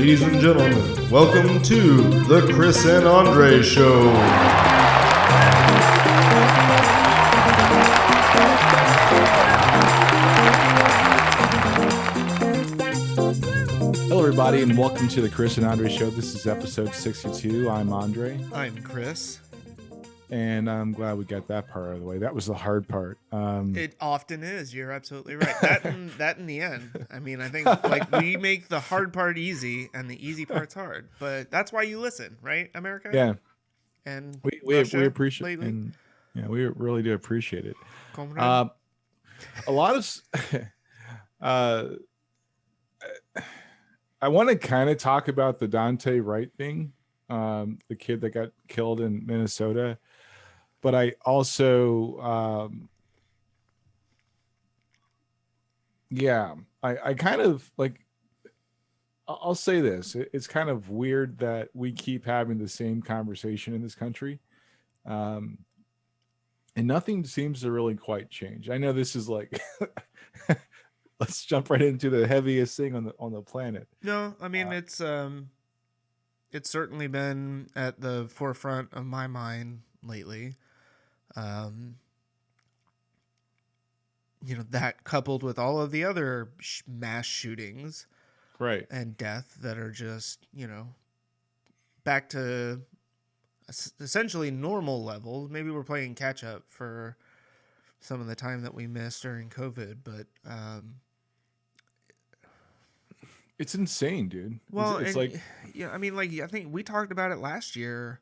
Ladies and gentlemen, welcome to the Chris and Andre Show. Hello, everybody, and welcome to the Chris and Andre Show. This is episode 62. I'm Andre. I'm Chris. And I'm glad we got that part out of the way. That was the hard part. It often is. You're absolutely right. That in the end. I mean, I think like we make the hard part easy and the easy part's hard. But that's why you listen, right, America? Yeah. And we appreciate lately? and yeah, we really do appreciate it. Comrade? A lot of I want to kind of talk about the Dante Wright thing, the kid that got killed in Minnesota. But I also, I kind of like, I'll say this. It's kind of weird that we keep having the same conversation in this country. And nothing seems to really quite change. I know this is like, let's jump right into the heaviest thing on the planet. No, I mean, it's certainly been at the forefront of my mind lately. That coupled with all of the other mass shootings, right, and death that are just, back to essentially normal levels. Maybe we're playing catch up for some of the time that we missed during COVID, but it's insane, dude. Well, it's like, yeah, I mean, like, I think we talked about it last year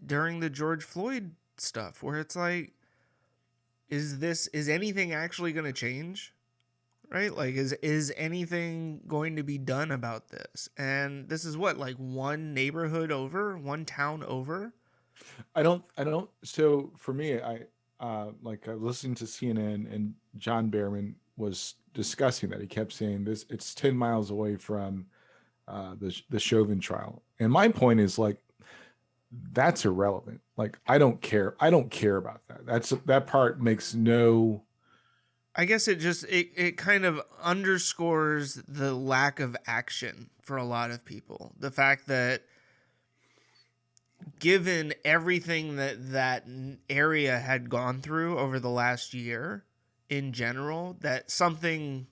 during the George Floyd stuff, where it's like, is anything actually going to change? Right? Like, is anything going to be done about this? And this is what, like, one neighborhood over, one town over? I don't. So for me, I listened to CNN, and John Behrman was discussing that. He kept saying this, it's 10 miles away from the Chauvin trial. And my point is, like, that's irrelevant. Like, I don't care about that. That part makes no. I guess it kind of underscores the lack of action for a lot of people. The fact that given everything that area had gone through over the last year in general, that something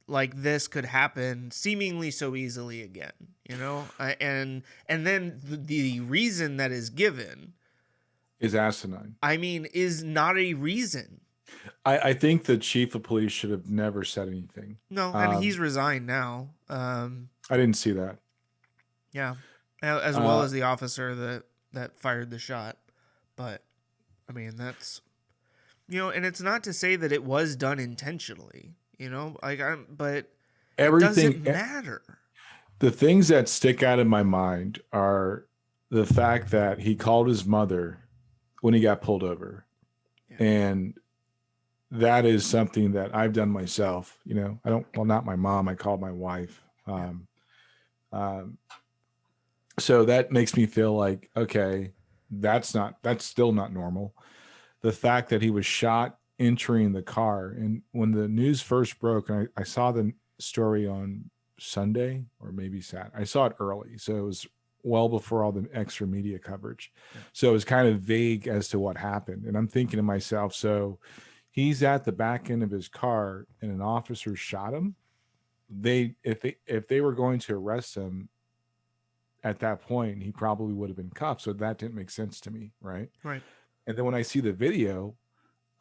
like this could happen seemingly so easily again, and then the reason that is given Is asinine. I mean, is not a reason. I think the chief of police should have never said anything. No, and he's resigned now. I didn't see that. Yeah, as well as the officer that fired the shot. But I mean, that's and it's not to say that it was done intentionally. But Everything it doesn't matter. The things that stick out in my mind are the fact that he called his mother when he got pulled over. Yeah. And that is something that I've done myself. Not my mom, I called my wife. So that makes me feel like, okay, that's still not normal. The fact that he was shot entering the car, and when the news first broke, and I saw the story on Sunday or maybe Saturday, I saw it early, so it was well before all the extra media coverage. Yeah. So it was kind of vague as to what happened, and I'm thinking to myself, so he's at the back end of his car and an officer shot him. If they were going to arrest him at that point, he probably would have been cuffed. So that didn't make sense to me, right? Right. And then when I see the video,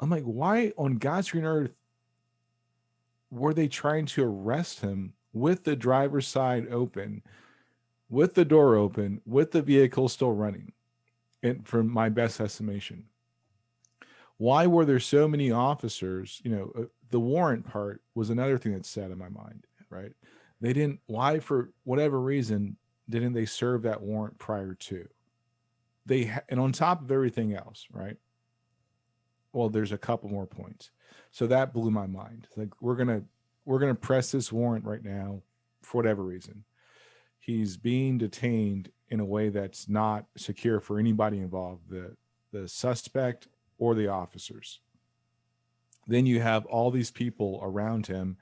I'm like, why on God's green earth were they trying to arrest him with the driver's side open, with the door open, with the vehicle still running? And from my best estimation, why were there so many officers? The warrant part was another thing that sat in my mind, right? Why, for whatever reason, didn't they serve that warrant prior to? And on top of everything else, right? Well, there's a couple more points. So that blew my mind. Like, we're gonna press this warrant right now for whatever reason. He's being detained in a way that's not secure for anybody involved, the suspect or the officers. Then you have all these people around him.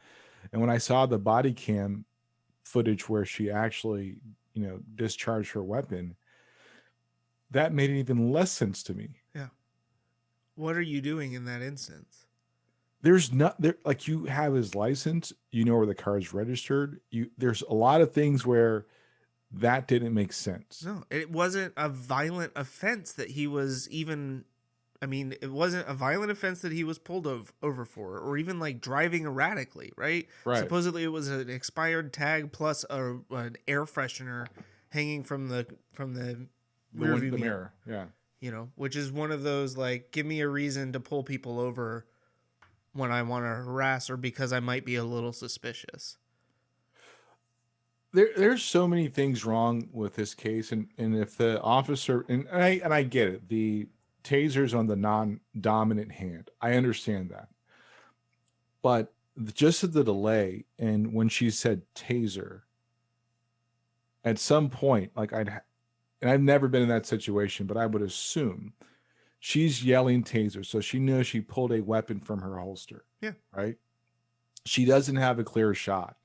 And when I saw the body cam footage where she actually, discharged her weapon, that made even less sense to me. Yeah. What are you doing in that instance? There's not there like you have his license, where the car is registered. There's a lot of things where that didn't make sense. No, it wasn't a violent offense that he was even. I mean, it wasn't a violent offense that he was pulled over for, or even like driving erratically, right? Right. Supposedly, it was an expired tag plus an air freshener hanging from the rearview mirror. Yeah. Which is one of those like, give me a reason to pull people over when I want to harass or because I might be a little suspicious. There's so many things wrong with this case, and if the officer and I get it, the taser's on the non-dominant hand. I understand that, but just the delay, and when she said taser, at some point, like and I've never been in that situation, but I would assume she's yelling taser, so she knows she pulled a weapon from her holster. Yeah. Right. She doesn't have a clear shot.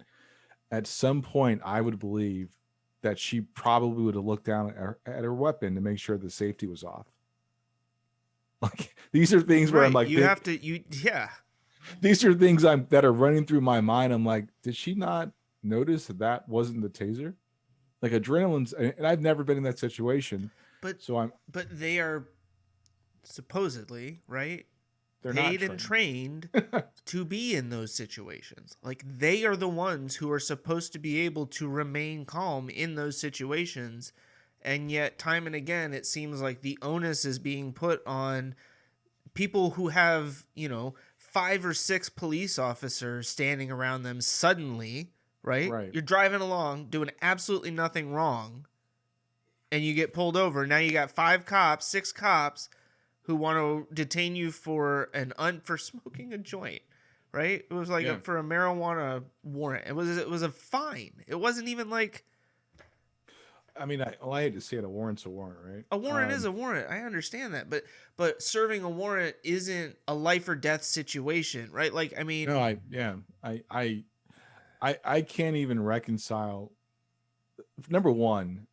At some point, I would believe that she probably would have looked down at her weapon to make sure the safety was off. Like, these are things where I'm like, yeah. These are things that are running through my mind. I'm like, did she not notice that wasn't the taser? Like, adrenaline's, and I've never been in that situation. But they are supposedly, right? They're paid not and trained to be in those situations. Like, they are the ones who are supposed to be able to remain calm in those situations. And yet, time and again, it seems like the onus is being put on people who have, 5 or 6 police officers standing around them suddenly, right? You're driving along, doing absolutely nothing wrong, and you get pulled over. Now you got 5 cops, 6 cops who want to detain you for for smoking a joint, right? It was like for a marijuana warrant. It was a fine. It wasn't even like. I mean, I hate to say it. A warrant's a warrant, right? A warrant is a warrant. I understand that, but serving a warrant isn't a life or death situation, right? Like, I mean, no, I can't even reconcile. Number one,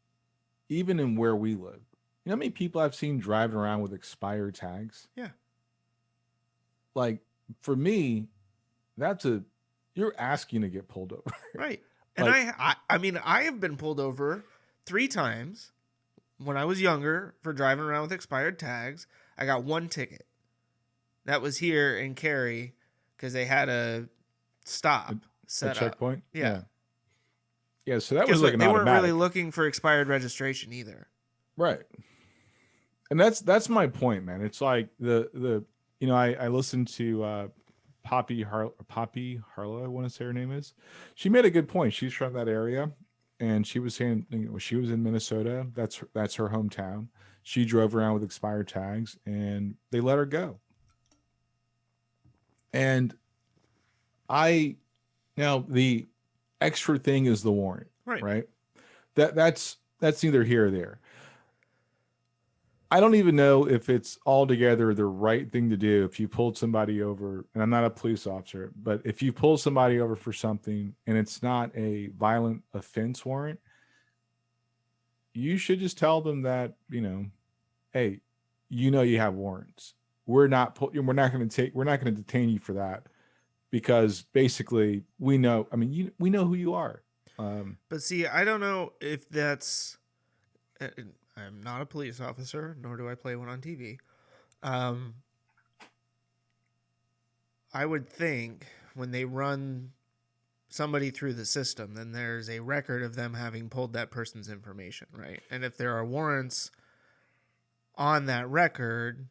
even in where we live. You know how many people I've seen driving around with expired tags? Yeah. Like, for me, you're asking to get pulled over. Right. And like, I mean, I have been pulled over 3 times when I was younger for driving around with expired tags. I got 1 ticket. That was here in Cary because they had a stop set up. A checkpoint? Yeah. Yeah, so that was like an automatic. They weren't really looking for expired registration either. Right. And that's my point, man. It's like I listened to Poppy Harlow, I want to say her name is. She made a good point. She's from that area, and she was saying, she was in Minnesota. That's her hometown. She drove around with expired tags, and they let her go. And now the extra thing is the warrant, right? That's neither here or there. I don't even know if it's altogether the right thing to do if you pulled somebody over, and I'm not a police officer, but if you pull somebody over for something and it's not a violent offense warrant, you should just tell them that, hey, you have warrants. We're not going to detain you for that because basically we know who you are. But see, I don't know if that's. I'm not a police officer, nor do I play one on TV. I would think when they run somebody through the system, then there's a record of them having pulled that person's information, right? And if there are warrants on that record,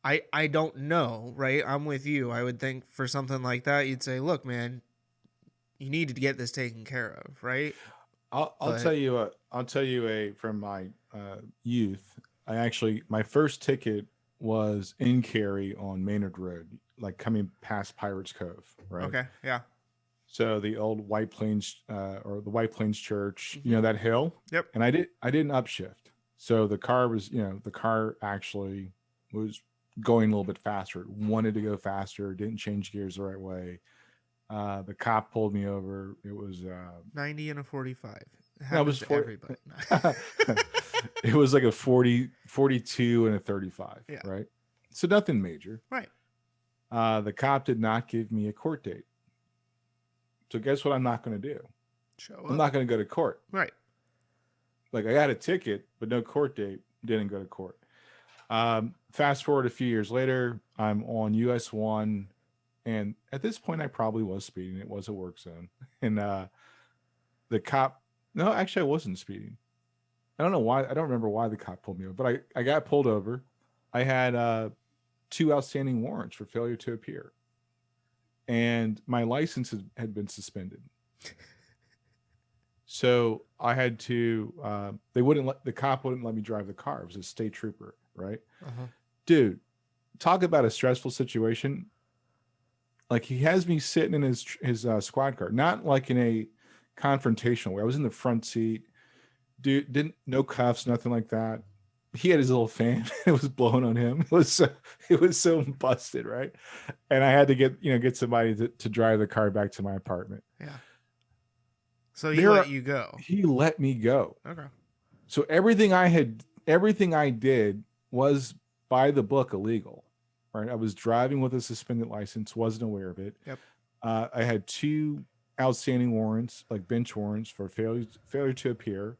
I don't know, right? I'm with you. I would think for something like that, you'd say, look, man, you need to get this taken care of, right? I'll tell you from my youth. My first ticket was in Cary on Maynard Road, like coming past Pirates Cove, right? Okay, yeah. So the old White Plains or the White Plains Church, that hill. Yep. And I didn't upshift, so the car actually was going a little bit faster. It wanted to go faster, didn't change gears the right way, The cop pulled me over. It was 90 and a 45. It that was happens to 40. everybody. It was like a 40, 42 and a 35, Yeah. right? So nothing major. Right. The cop did not give me a court date. So guess what I'm not going to do? Show I'm up. not going to go to court. Right. Like I got a ticket, but no court date. Didn't go to court. Fast forward a few years later, I'm on US 1. And at this point, I probably was speeding. It was a work zone. And the cop, no, actually, I wasn't speeding. I don't know why. I don't remember why the cop pulled me over, but I got pulled over. I had 2 outstanding warrants for failure to appear. And my license had been suspended. So I had to, the cop wouldn't let me drive the car. It was a state trooper, right? Uh-huh. Dude, talk about a stressful situation. Like he has me sitting in his squad car, not like in a confrontational way. I was in the front seat. Dude, no cuffs, nothing like that. He had his little fan. It was blowing on him. It was so busted, right? And I had to get somebody to drive the car back to my apartment. Yeah. So he let you go. He let me go. Okay. So everything I did was by the book illegal. Right? I was driving with a suspended license, wasn't aware of it. Yep. I had 2 outstanding warrants, like bench warrants for failure to appear.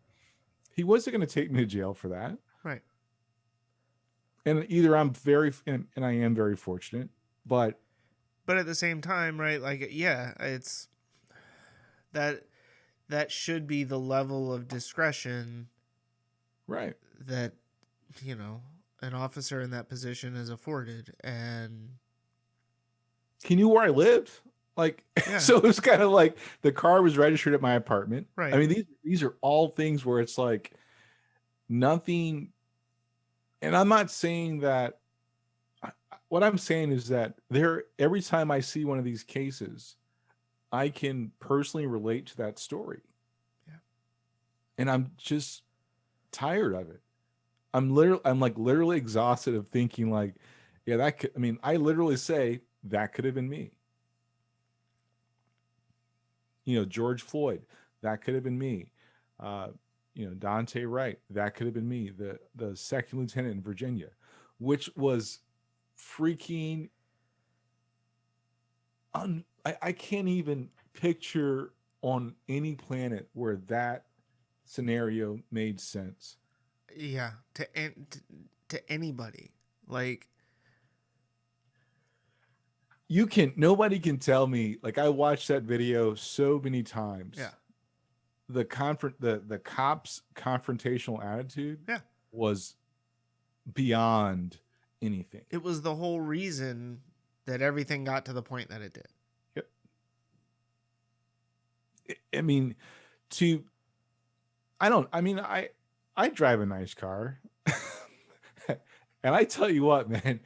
He wasn't going to take me to jail for that. Right. And either I'm and I am very fortunate, but at the same time, right? Like, yeah, it's that should be the level of discretion, right, that an officer in that position is afforded. And he knew where I lived. Like, yeah. So it was kind of like the car was registered at my apartment. Right. I mean, these are all things where it's like nothing. And I'm not saying that. What I'm saying is that every time I see one of these cases, I can personally relate to that story. Yeah. And I'm just tired of it. I'm literally exhausted of thinking like, yeah, I literally say that could have been me. George Floyd, that could have been me. Dante Wright, that could have been me. The second lieutenant in Virginia, which was freaking I can't even picture on any planet where that scenario made sense. Yeah, to anybody. Like, nobody can tell me, like, I watched that video so many times. Yeah. The cops' confrontational attitude was beyond anything. It was the whole reason that everything got to the point that it did. Yep. I drive a nice car. And I tell you what, man,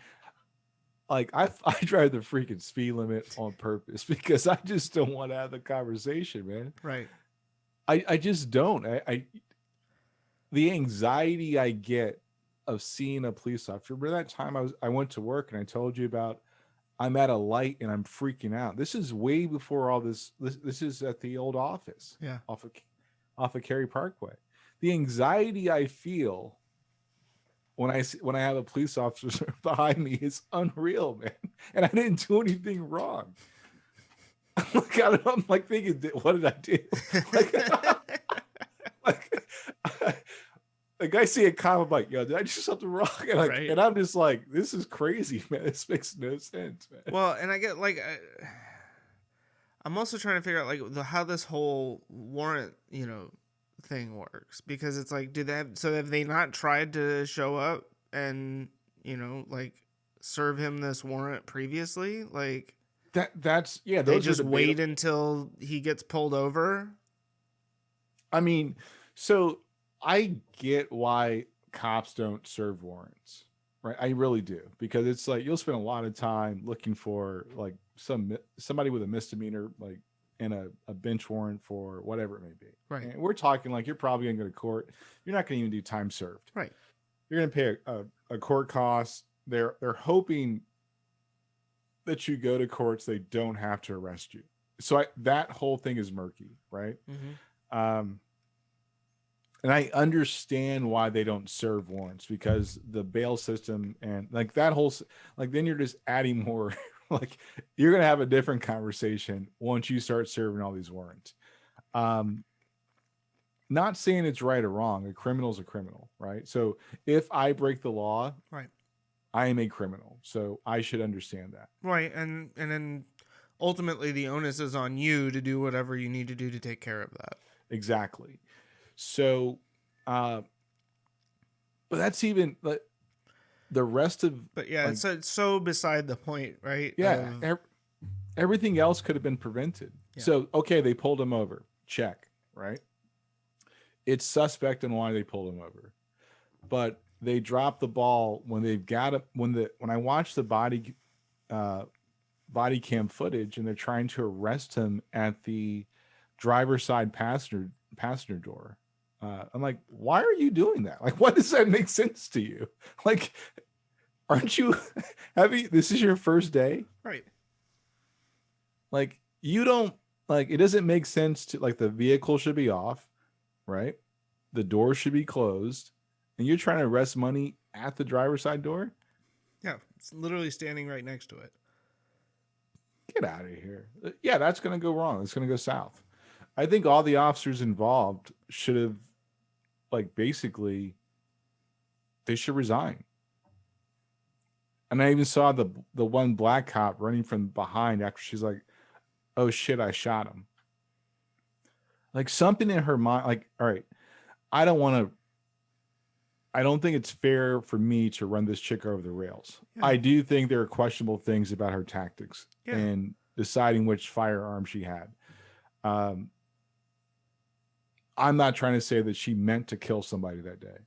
like I drive the freaking speed limit on purpose because I just don't want to have the conversation, man. Right. I just don't. The anxiety I get of seeing a police officer. Remember that time I went to work and I told you about, I'm at a light and I'm freaking out. This is way before all this. This is at the old office. Yeah. Off of Cary Parkway. The anxiety I feel when I have a police officer behind me is unreal, man. And I didn't do anything wrong. I'm like thinking, what did I do? Like I see a cop, I'm like, yo, did I do something wrong? And I'm just like, this is crazy, man. This makes no sense, man. Well, and I get I'm also trying to figure out like how this whole warrant, thing works, because it's like, have they not tried to show up and serve him this warrant previously? Like that's they just wait until he gets pulled over. I mean, so I get why cops don't serve warrants, right? I really do, because it's like you'll spend a lot of time looking for like somebody with a misdemeanor, like in a bench warrant for whatever it may be. Right. And we're talking like you're probably going to go to court. You're not going to even do time served. Right. You're going to pay a court cost. They're hoping that you go to court so they don't have to arrest you. so that whole thing is murky, right? Mm-hmm. And I understand why they don't serve warrants, because the bail system and like that whole, like then you're just adding more. Like you're gonna have a different conversation once you start serving all these warrants. Not saying it's right or wrong. A criminal's a criminal, right? So if I break the law, Right. I am a criminal. So I should understand that. Right. And then ultimately the onus is on you to do whatever you need to do to take care of that. Exactly. So, but that's even like the rest of. But yeah, like, it's so beside the point, right? yeah, everything else could have been prevented. Yeah. So okay, they pulled him over. Check. Right. It's suspect in why they pulled him over, but they dropped the ball when they've got it. When I watch the body cam footage and they're trying to arrest him at the driver's side passenger door. I'm like, why are you doing that? Like, what does that make sense to you? Like, aren't you this is your first day? Right. Like, you don't, like, it doesn't make sense to, like, the vehicle should be off, right? The door should be closed, and you're trying to arrest money at the driver's side door? Yeah. It's literally standing right next to it. Get out of here. Yeah, that's going to go wrong. It's going to go south. I think all the officers involved should have, like, basically, they should resign. And I even saw the one black cop running from behind after she's like, oh shit, I shot him. Like, something in her mind, like, all right, I don't think it's fair for me to run this chick over the rails. Yeah. I do think there are questionable things about her tactics and deciding which firearm she had. I'm not trying to say that she meant to kill somebody that day,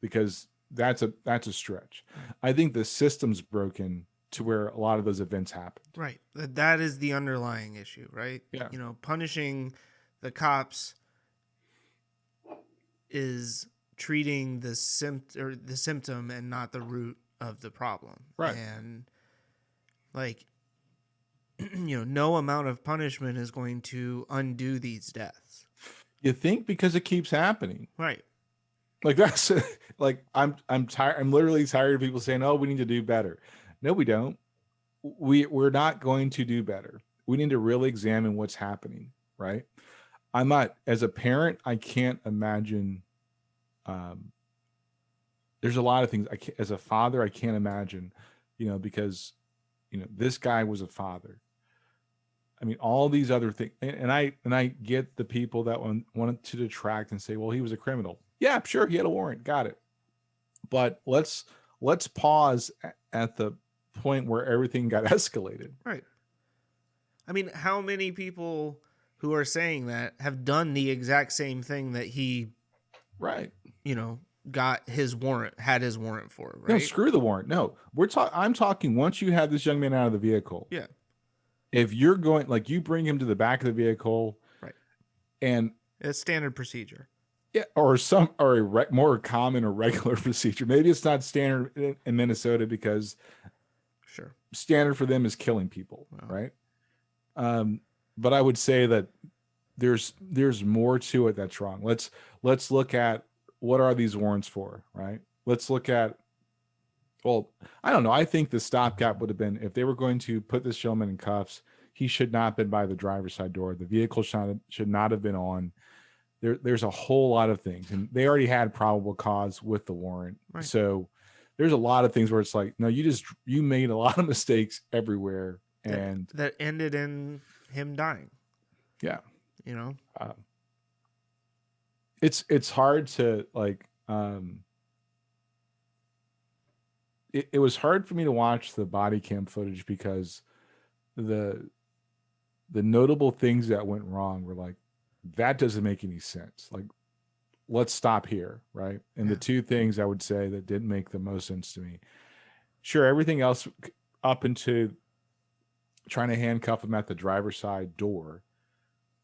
because that's a stretch. I think the system's broken to where a lot of those events happen. Right. That is the underlying issue, right? Yeah. You know, punishing the cops is treating the symptom and not the root of the problem. Right. And like, you know, no amount of punishment is going to undo these deaths. You think, because it keeps happening. Right. Like, that's like, I'm tired. I'm literally tired of people saying, oh, we need to do better. No, we don't. We're not going to do better. We need to really examine what's happening. Right. I'm not, as a parent, I can't imagine. There's a lot of things as a father, I can't imagine, you know, because, you know, this guy was a father. I mean, all these other things. And I get the people that wanted to detract and say, well, he was a criminal. Yeah, sure. He had a warrant. Got it. But let's pause at the point where everything got escalated. Right. I mean, how many people who are saying that have done the exact same thing that he, right, you know, had his warrant for, right? No, screw the warrant. No, I'm talking once you have this young man out of the vehicle. Yeah. If you're going, like, you bring him to the back of the vehicle, right, and it's standard procedure. Yeah, or a more common or regular procedure. Maybe it's not standard in Minnesota because sure, standard for them is killing people, right? But I would say that there's more to it that's wrong. Let's look at what are these warrants for, right? Let's look at, well, I don't know. I think the stopgap would have been, if they were going to put this gentleman in cuffs, he should not have been by the driver's side door. The vehicle should not have been on. There's a whole lot of things, and they already had probable cause with the warrant. Right. So there's a lot of things where it's like, no, you made a lot of mistakes everywhere, and that ended in him dying. Yeah. You know, it's hard to, like, it was hard for me to watch the body cam footage because the notable things that went wrong were like, that doesn't make any sense. Like, let's stop here, right? And the two things I would say that didn't make the most sense to me, sure, everything else up into trying to handcuff him at the driver's side door,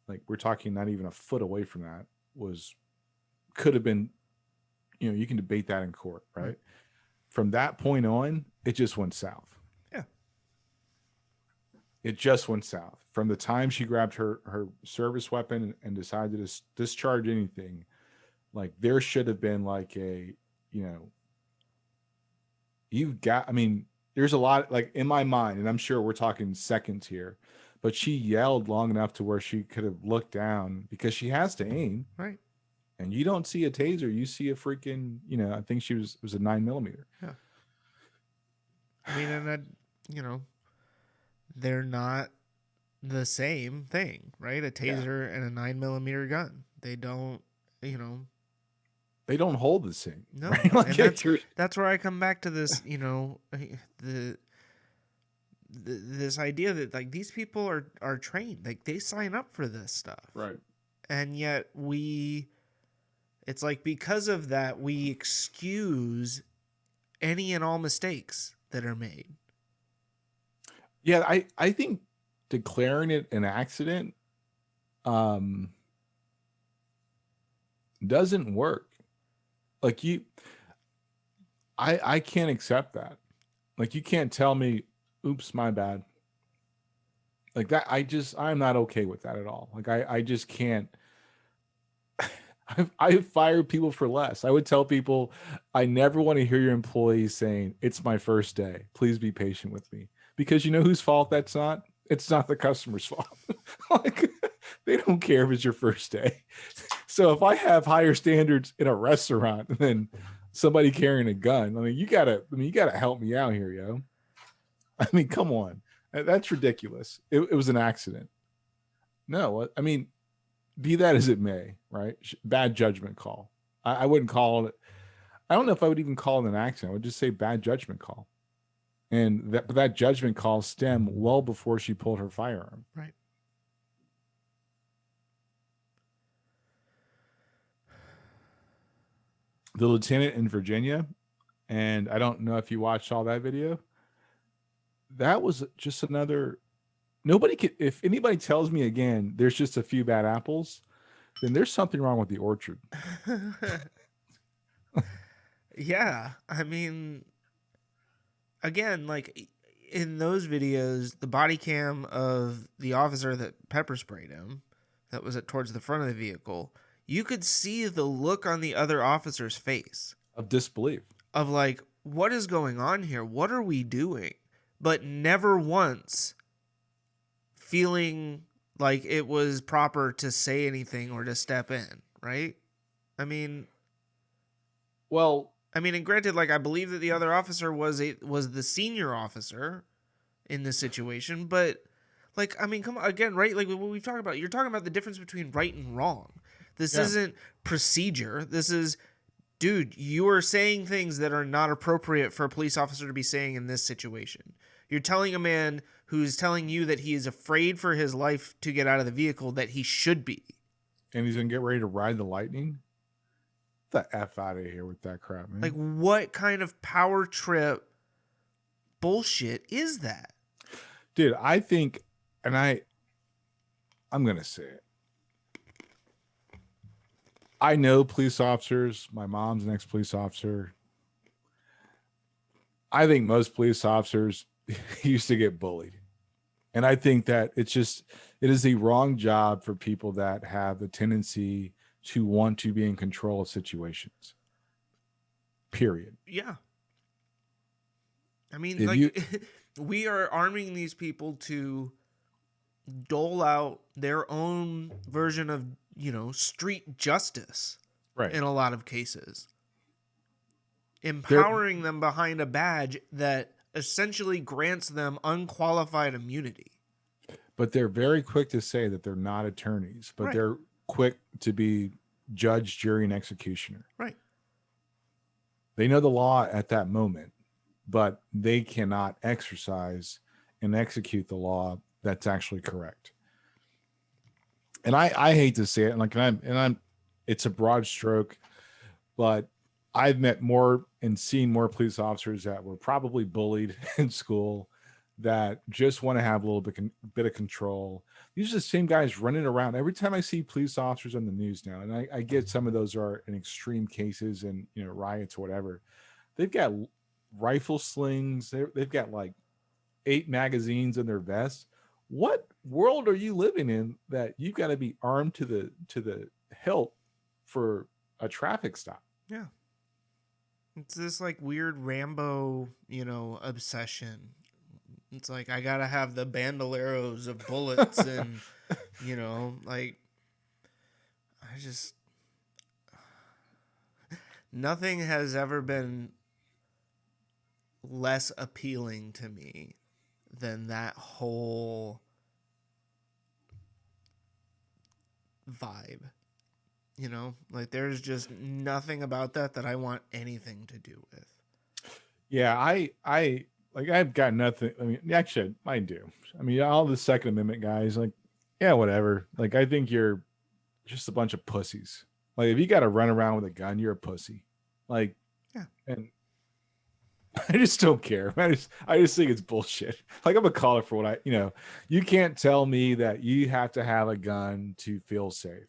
like, we're talking not even a foot away from that, could have been, you know, you can debate that in court, right? From that point on, it just went south. Yeah. it just went south. From the time she grabbed her service weapon and decided to discharge anything, like there should have been like a, you know, you've got, I mean, there's a lot like in my mind, and I'm sure we're talking seconds here, but she yelled long enough to where she could have looked down because she has to aim. Right. And you don't see a taser, you see a freaking, you know, I think it was a 9mm. Yeah. I mean, and that, you know, they're not the same thing, right? A taser and a 9mm gun. They don't, you know, they don't hold the same. no. Right? Like And that's where I come back to this, you know, this idea that like these people are trained, like they sign up for this stuff, right? And yet it's like because of that we excuse any and all mistakes that are made. Yeah, I think declaring it an accident doesn't work. Like I can't accept that. Like you can't tell me, oops, my bad. Like that, I'm not okay with that at all. Like I just can't. I've fired people for less. I would tell people, I never want to hear your employees saying, it's my first day. Please be patient with me. Because you know whose fault that's not? It's not the customer's fault. Like, they don't care if it's your first day. So if I have higher standards in a restaurant than somebody carrying a gun, I mean, you gotta help me out here, yo. I mean, come on. That's ridiculous. It was an accident. No, I mean, be that as it may, right? Bad judgment call. I wouldn't call it. I don't know if I would even call it an accident. I would just say bad judgment call. And that judgment call stemmed well before she pulled her firearm. Right. The lieutenant in Virginia, and I don't know if you watched all that video. That was just another. Nobody could. If anybody tells me again, there's just a few bad apples, then there's something wrong with the orchard. Yeah, I mean, again, like in those videos, the body cam of the officer that pepper sprayed him, that was towards the front of the vehicle, you could see the look on the other officer's face of disbelief, of like, what is going on here? What are we doing? But never once feeling like it was proper to say anything or to step in, right? I mean, and granted, like I believe that the other officer was the senior officer in this situation, but like, I mean, come on, again, right? Like what we've talked about, you're talking about the difference between right and wrong. This isn't procedure. This is, dude, you are saying things that are not appropriate for a police officer to be saying in this situation. You're telling a man who's telling you that he is afraid for his life to get out of the vehicle that he should be. And he's going to get ready to ride the lightning? Get the F out of here with that crap, man. Like, what kind of power trip bullshit is that? Dude, I think, and I'm going to say it. I know police officers. My mom's an ex-police officer. I think most police officers used to get bullied. And I think that it is the wrong job for people that have the tendency to want to be in control of situations. Period. Yeah. I mean, we are arming these people to dole out their own version of, street justice. Right. In a lot of cases. Empowering them behind a badge that essentially grants them unqualified immunity. But they're very quick to say that they're not attorneys, but they're quick to be judge, jury, and executioner. Right. They know the law at that moment, but they cannot exercise and execute the law that's actually correct. And I hate to say it, it's a broad stroke, but I've met more and seen more police officers that were probably bullied in school that just want to have a little bit of control. These are the same guys running around. Every time I see police officers on the news now, and I get some of those are in extreme cases and riots or whatever, they've got rifle slings. They've got like 8 magazines in their vests. what world are you living in that you've got to be armed to the hilt for a traffic stop? Yeah. It's this like weird Rambo, obsession. It's like I gotta have the bandoleros of bullets and like I just nothing has ever been less appealing to me than that whole vibe. Like there's just nothing about that I want anything to do with. Yeah, I like I've got nothing. I mean, actually, I do. I mean, all the Second Amendment guys, like, yeah, whatever. Like, I think you're just a bunch of pussies. Like, if you got to run around with a gun, you're a pussy. Like, yeah, and I just don't care. I just think it's bullshit. Like, I'm a caller for what you can't tell me that you have to have a gun to feel safe,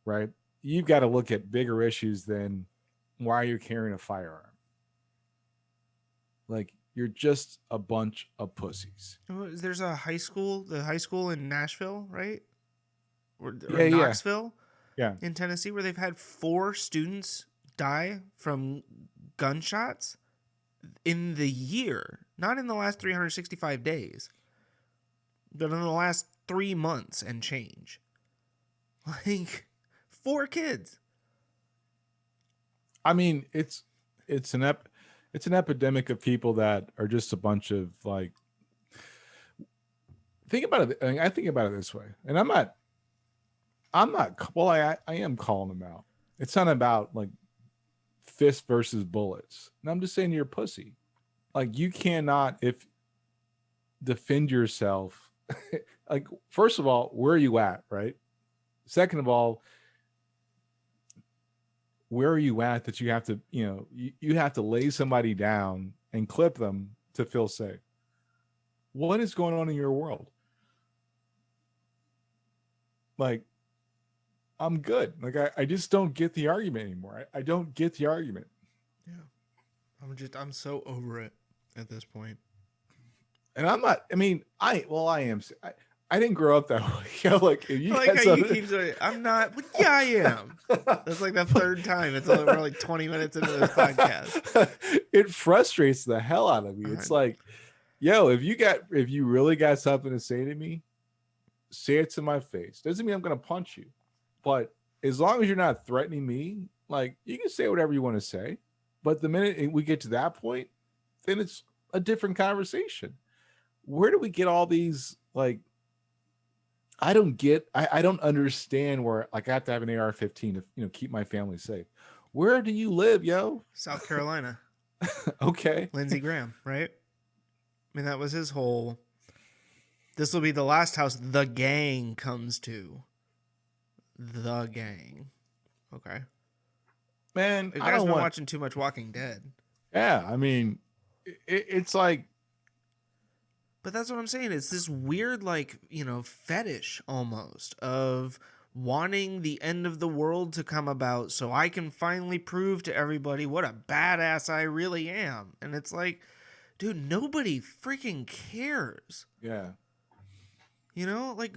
right? You've got to look at bigger issues than why you're carrying a firearm. Like, you're just a bunch of pussies. There's the high school in Nashville, right? Or Yeah, Knoxville, yeah, in Tennessee, where they've had 4 students die from gunshots in the year, not in the last 365 days, but in the last 3 months and change. Like 4 kids. I mean, it's an epidemic of people that are just a bunch of like. Think about it. I think about it this way, and I'm not. Well, I am calling them out. It's not about like fist versus bullets. And I'm just saying you're a pussy. Like you cannot defend yourself. Like first of all, where are you at, right? Second of all, where are you at that you have to, you have to lay somebody down and clip them to feel safe? What is going on in your world? Like, I'm good. Like, I just don't get the argument anymore. I don't get the argument. Yeah. I'm so over it at this point. And I'm not, I mean, I am. I didn't grow up that way. Like, if you like how you keep saying, I'm not, but yeah, I am. That's like the third time. It's only we're like 20 minutes into this podcast. It frustrates the hell out of me. It's like, yo, if you really got something to say to me, say it to my face. Doesn't mean I'm going to punch you. But as long as you're not threatening me, like you can say whatever you want to say. But the minute we get to that point, then it's a different conversation. Where do we get all these like I don't understand where like I have to have an AR-15 to keep my family safe. Where do you live, yo? South Carolina. Okay. Lindsey Graham, right? I mean, that was his whole this will be the last house the gang comes to. The gang. Okay. Man, you guys been watching too much Walking Dead. Yeah, I mean, it's like. But that's what I'm saying. It's this weird, like, fetish almost of wanting the end of the world to come about so I can finally prove to everybody what a badass I really am. And it's like, dude, nobody freaking cares. Yeah. Like,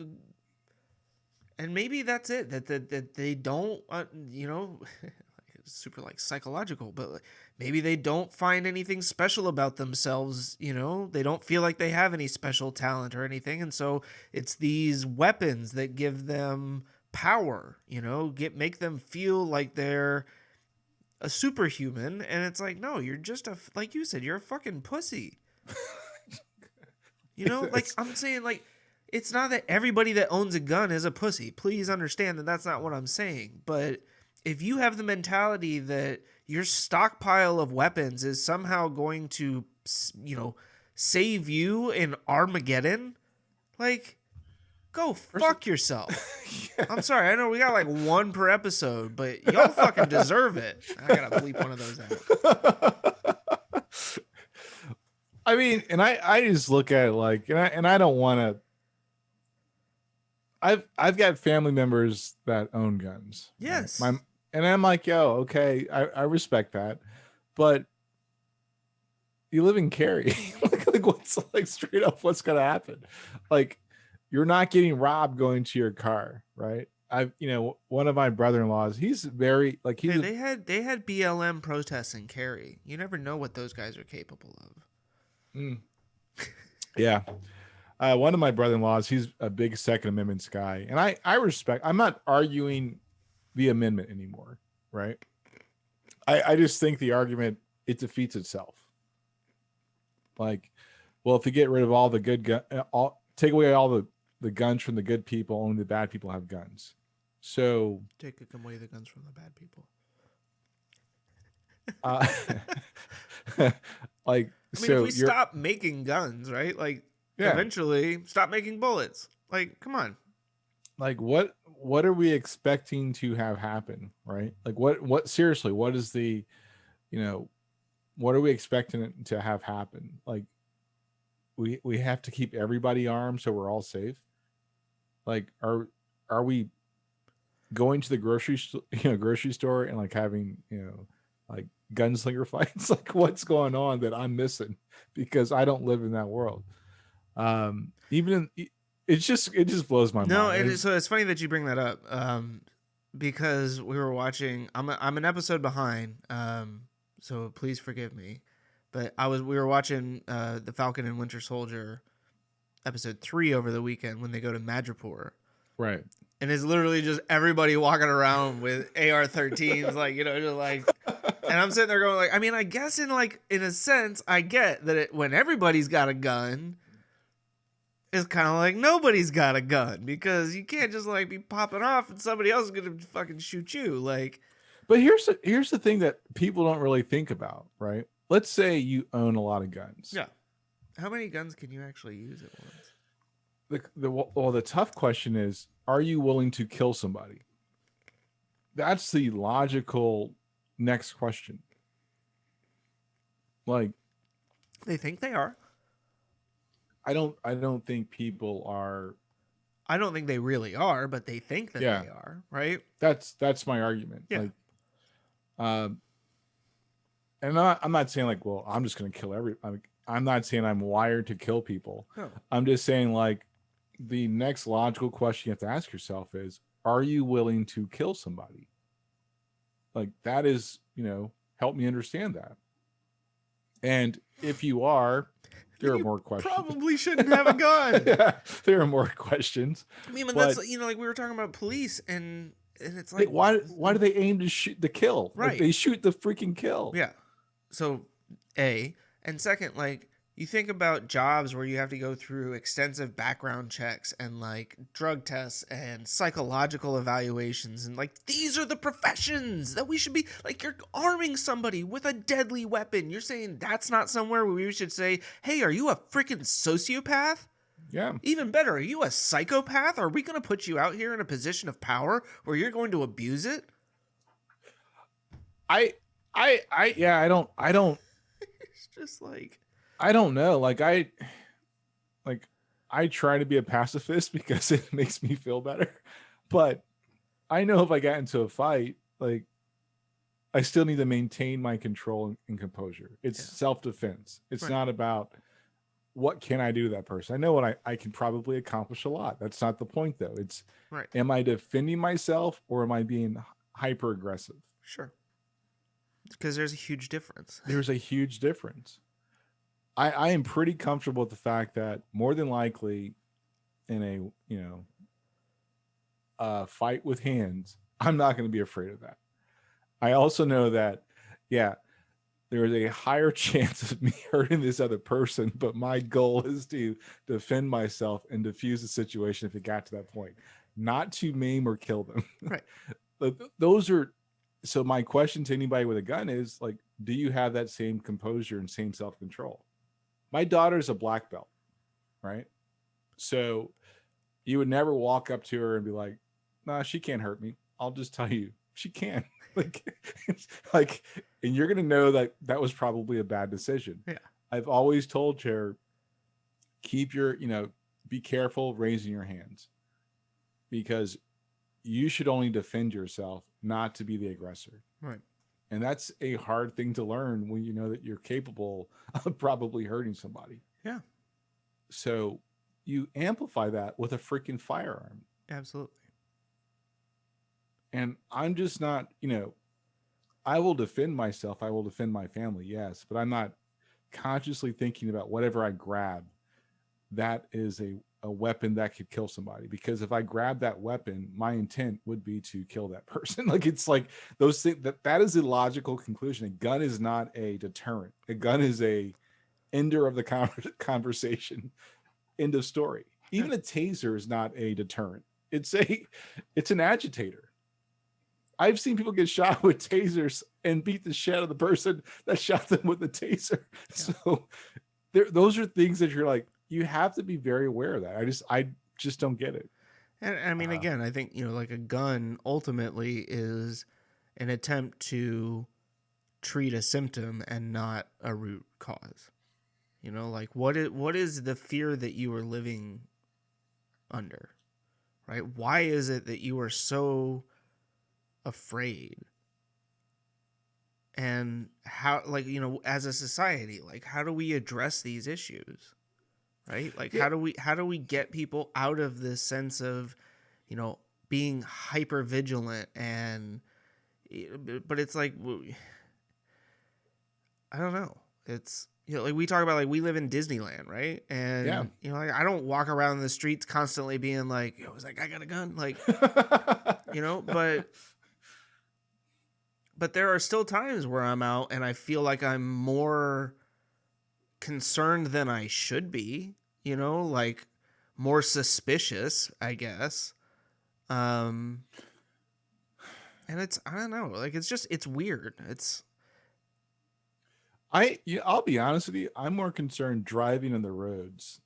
and maybe that's it. That they don't, it's super like psychological, but maybe they don't find anything special about themselves. They don't feel like they have any special talent or anything. And so it's these weapons that give them power, make them feel like they're a superhuman. And it's like, no, you're just like you said, you're a fucking pussy. Like I'm saying, like, it's not that everybody that owns a gun is a pussy. Please understand that that's not what I'm saying. But if you have the mentality that your stockpile of weapons is somehow going to, save you in Armageddon, like, go fuck yourself. Yeah. I'm sorry. I know we got like 1 per episode, but y'all fucking deserve it. I gotta bleep one of those out. I mean, and I just look at it like, and I don't want to. I've got family members that own guns. Yes. Right? And I'm like, yo, okay, I respect that, but you live in Cary. like what's like straight up what's gonna happen? Like, you're not getting robbed going to your car, right? One of my brother-in-laws, he's very like Hey, they had BLM protests in Cary. You never know what those guys are capable of. Yeah. One of my brother-in-laws, he's a big Second Amendment guy, and I respect. I'm not arguing the amendment anymore, right? I just think the argument, it defeats itself. Like, well, if you get rid of all the good take away all the guns from the good people, only the bad people have guns. So take away the guns from the bad people. Like, I mean, if we stop making guns, right? Like, eventually stop making bullets. Like, come on. Like, what are we expecting to have happen, right? Like, what seriously, what is the, what are we expecting to have happen? Like, we have to keep everybody armed so we're all safe. Like, are we going to the grocery store and like having, like gunslinger fights? Like, what's going on that I'm missing because I don't live in that world? It just blows my mind. No, so it's funny that you bring that up, because we were watching. I'm an episode behind, so please forgive me. But we were watching the Falcon and Winter Soldier episode 3 over the weekend when they go to Madripoor. Right. And it's literally just everybody walking around with AR-13s, like, just like, and I'm sitting there going like, I mean, I guess in a sense, I get that when everybody's got a gun, it's kind of like nobody's got a gun, because you can't just like be popping off and somebody else is gonna fucking shoot you. Like, but here's the thing that people don't really think about, right? Let's say you own a lot of guns. Yeah. How many guns can you actually use at once? The tough question is, are you willing to kill somebody? That's the logical next question. Like, they think they are. I don't think people are. I don't think they really are, but they think that they are, right? That's my argument. Yeah. Like, and I'm not saying like, well, I'm just going to kill I'm not saying I'm wired to kill people. No. I'm just saying like, the next logical question you have to ask yourself is, are you willing to kill somebody? Like, that is, help me understand that. And if you are, there are more questions. Probably shouldn't have a gun. Yeah, there are more questions. I mean, but that's, like we were talking about police, and it's like, why do they aim to shoot the kill? Right. Like, they shoot the freaking kill. Yeah. So, and second, like, you think about jobs where you have to go through extensive background checks and like drug tests and psychological evaluations, and like, these are the professions that we should be like. You're arming somebody with a deadly weapon. You're saying that's not somewhere where we should say, hey, are you a freaking sociopath? Yeah. Even better, are you a psychopath? Are we going to put you out here in a position of power where you're going to abuse it? I don't It's just like, I don't know. Like, I try to be a pacifist because it makes me feel better. But I know if I got into a fight, like, I still need to maintain my control and composure. It's self-defense. It's not about what can I do to that person. I know what I can probably accomplish a lot. That's not the point, though. It's, am I defending myself or am I being hyper aggressive? Sure. Because there's a huge difference. There's a huge difference. I am pretty comfortable with the fact that more than likely in a fight with hands, I'm not going to be afraid of that. I also know that, there is a higher chance of me hurting this other person, but my goal is to defend myself and diffuse the situation if it got to that point, not to maim or kill them. Right. So my question to anybody with a gun is like, do you have that same composure and same self-control? My daughter's a black belt, right? So you would never walk up to her and be like, nah, she can't hurt me. I'll just tell you, she can. And you're going to know that was probably a bad decision. Yeah. I've always told her, keep your, be careful raising your hands, because you should only defend yourself, not to be the aggressor. Right. And that's a hard thing to learn when you know that you're capable of probably hurting somebody. Yeah. So, you amplify that with a freaking firearm. Absolutely. And I'm just not, I will defend myself. I will defend my family, yes, but I'm not consciously thinking about whatever I grab that is a weapon that could kill somebody. Because if I grab that weapon, my intent would be to kill that person. Like, it's like those things, that is a logical conclusion. A gun is not a deterrent. A gun is a ender of the conversation. End of story. Even a taser is not a deterrent. It's an agitator. I've seen people get shot with tasers and beat the shit out of the person that shot them with the taser. Yeah. So those are things that you're like, you have to be very aware of that. I just don't get it. And I mean, again, I think, like a gun ultimately is an attempt to treat a symptom and not a root cause. Like what is the fear that you are living under, right? Why is it that you are so afraid? And how, like, as a society, like, how do we address these issues, right? Like, how do we get people out of this sense of, being hyper vigilant? And but it's like, I don't know. It's, like we talk about, like, we live in Disneyland, right? And like, I don't walk around the streets constantly being like, it's like, I got a gun, like, but there are still times where I'm out and I feel like I'm more concerned than I should be, like more suspicious, I guess. And it's, I don't know, like, it's weird. I'll be honest with you. I'm more concerned driving on the roads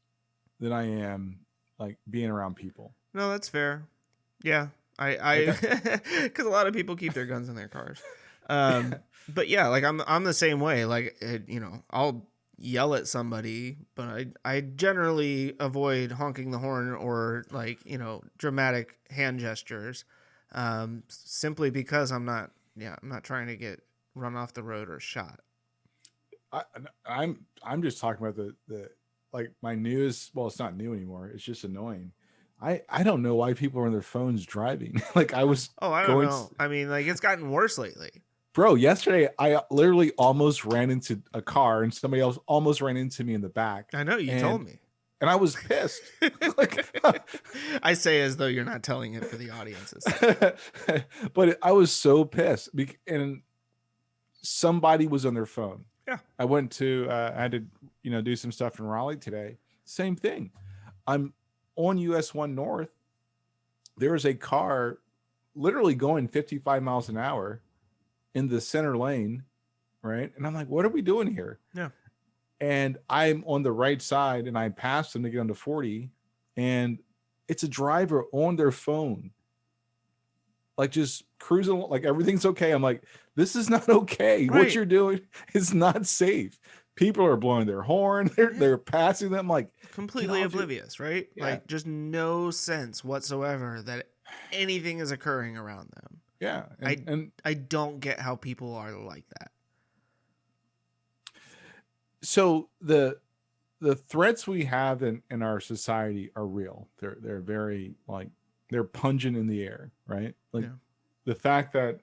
than I am like being around people. No, that's fair. Yeah. I because a lot of people keep their guns in their cars. But yeah, like I'm the same way. Like, I'll yell at somebody, but I generally avoid honking the horn or, like, dramatic hand gestures, simply because I'm not trying to get run off the road or shot. I'm just talking about the like my news. Well, it's not new anymore. It's just annoying. I don't know why people are on their phones driving. Like, I was. Oh, I don't know. I mean, like, it's gotten worse lately. Bro, yesterday I literally almost ran into a car and somebody else almost ran into me in the back. I know, you told me. And I was pissed. Like, I say as though you're not telling it for the audiences. But I was so pissed. And somebody was on their phone. Yeah. I went to, I had to, do some stuff in Raleigh today. Same thing. I'm on US 1 North. There is a car literally going 55 miles an hour in the center lane, right? And I'm like, what are we doing here? Yeah. And I'm on the right side and I passed them to get onto 40, and it's a driver on their phone, like just cruising, like everything's okay. I'm like, this is not okay. Right. What you're doing is not safe. People are blowing their horn. They're passing them, like completely oblivious, right? Yeah. Like, just no sense whatsoever that anything is occurring around them. Yeah. And I don't get how people are like that. So the threats we have in our society are real. They're very, like, they're pungent in the air, right? Like, the fact that,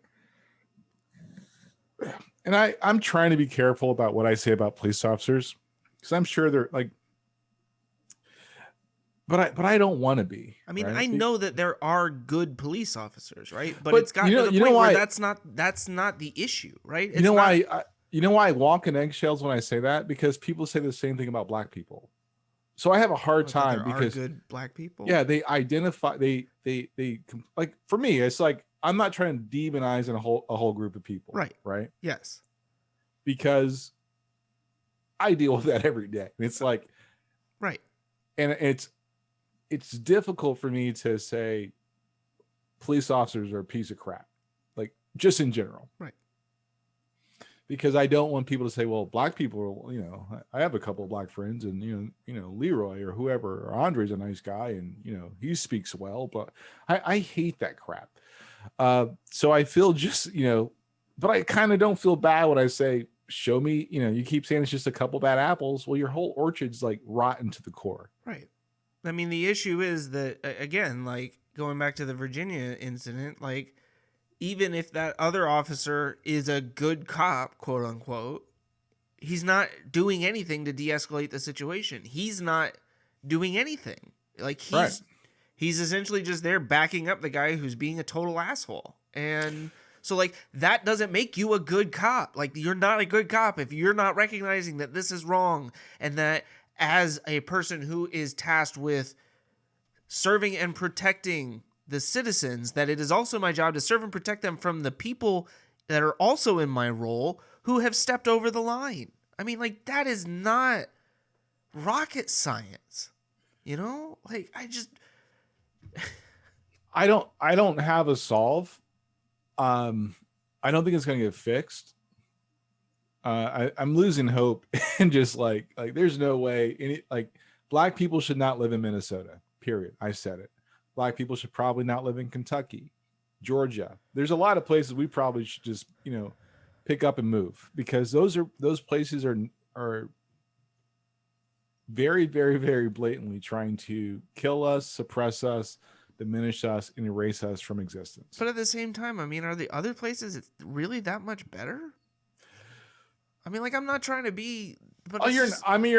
and I'm trying to be careful about what I say about police officers, because I'm sure they're like, but I don't want to be. I mean, right? I know that there are good police officers, right? But it's gotten to the point where that's not the issue, right? It's why I walk in eggshells when I say that? Because people say the same thing about black people. So I have a hard time because good black people. Yeah, they identify. They like, for me, it's like, I'm not trying to demonize a whole group of people. Right. Right. Yes. Because I deal with that every day. It's like, right. And it's difficult for me to say police officers are a piece of crap, like, just in general. Right. Because I don't want people to say, well, black people, I have a couple of black friends, and, Leroy or whoever, or Andre's a nice guy, and, he speaks well, but I hate that crap. So I feel just, but I kind of don't feel bad when I say, show me, you keep saying it's just a couple bad apples. Well, your whole orchard's like rotten to the core. Right. I mean, the issue is that, again, like going back to the Virginia incident, like even if that other officer is a good cop, quote unquote, he's not doing anything to de-escalate the situation. He's not doing anything. Like Right. he's essentially just there backing up the guy who's being a total asshole. And so like that doesn't make you a good cop. Like you're not a good cop if you're not recognizing that this is wrong, and that as a person who is tasked with serving and protecting the citizens, that it is also my job to serve and protect them from the people that are also in my role who have stepped over the line. I mean, like, that is not rocket science. You know? Like, I don't have a solve. I don't think it's going to get fixed. I'm losing hope, and just like there's no way any, like, black people should not live in Minnesota. Period. I said it. Black people should probably not live in Kentucky, Georgia. There's a lot of places we probably should just, pick up and move, because those places are very, very, very blatantly trying to kill us, suppress us, diminish us, and erase us from existence. but at the same time, I mean, are the other places really that much better? I mean, like, I'm not trying to be, but you're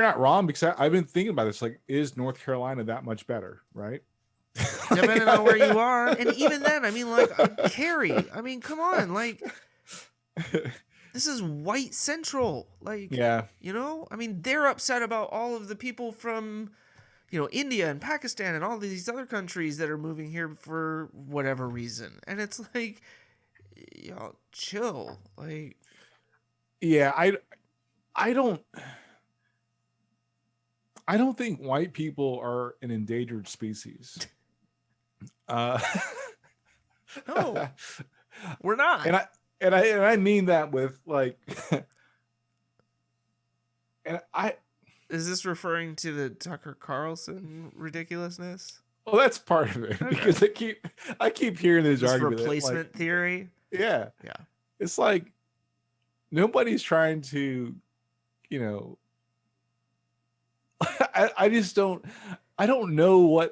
not wrong, because I've been thinking about this. Like, is North Carolina that much better, right? depending on where you are. And even then, I mean, like, Cary, I mean, come on, like, this is white central. Like, yeah. I mean, they're upset about all of the people from, India and Pakistan and all these other countries that are moving here for whatever reason. And it's like, y'all chill. Like, yeah, I don't think white people are an endangered species. no, we're not. And I mean that with like, is this referring to the Tucker Carlson ridiculousness? Well, that's part of it, because I keep hearing this argument. Replacement theory. Yeah. Yeah. It's like nobody's trying to, I just don't know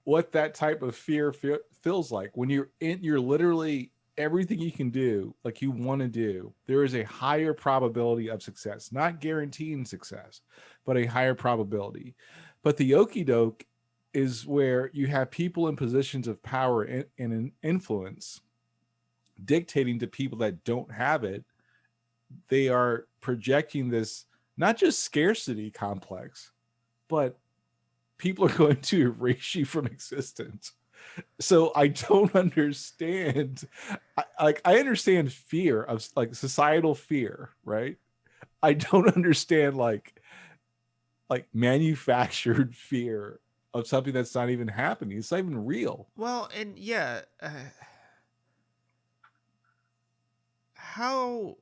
what that type of fear feels like when you're literally everything you can do, like you want to do. There is a higher probability of success, not guaranteeing success, but a higher probability. But the okie doke is where you have people in positions of power and influence dictating to people that don't have it. They are projecting this not just scarcity complex, but people are going to erase you from existence. So I don't understand. I understand fear of like societal fear, right? I don't understand like manufactured fear of something that's not even happening. It's not even real. Well, and yeah, how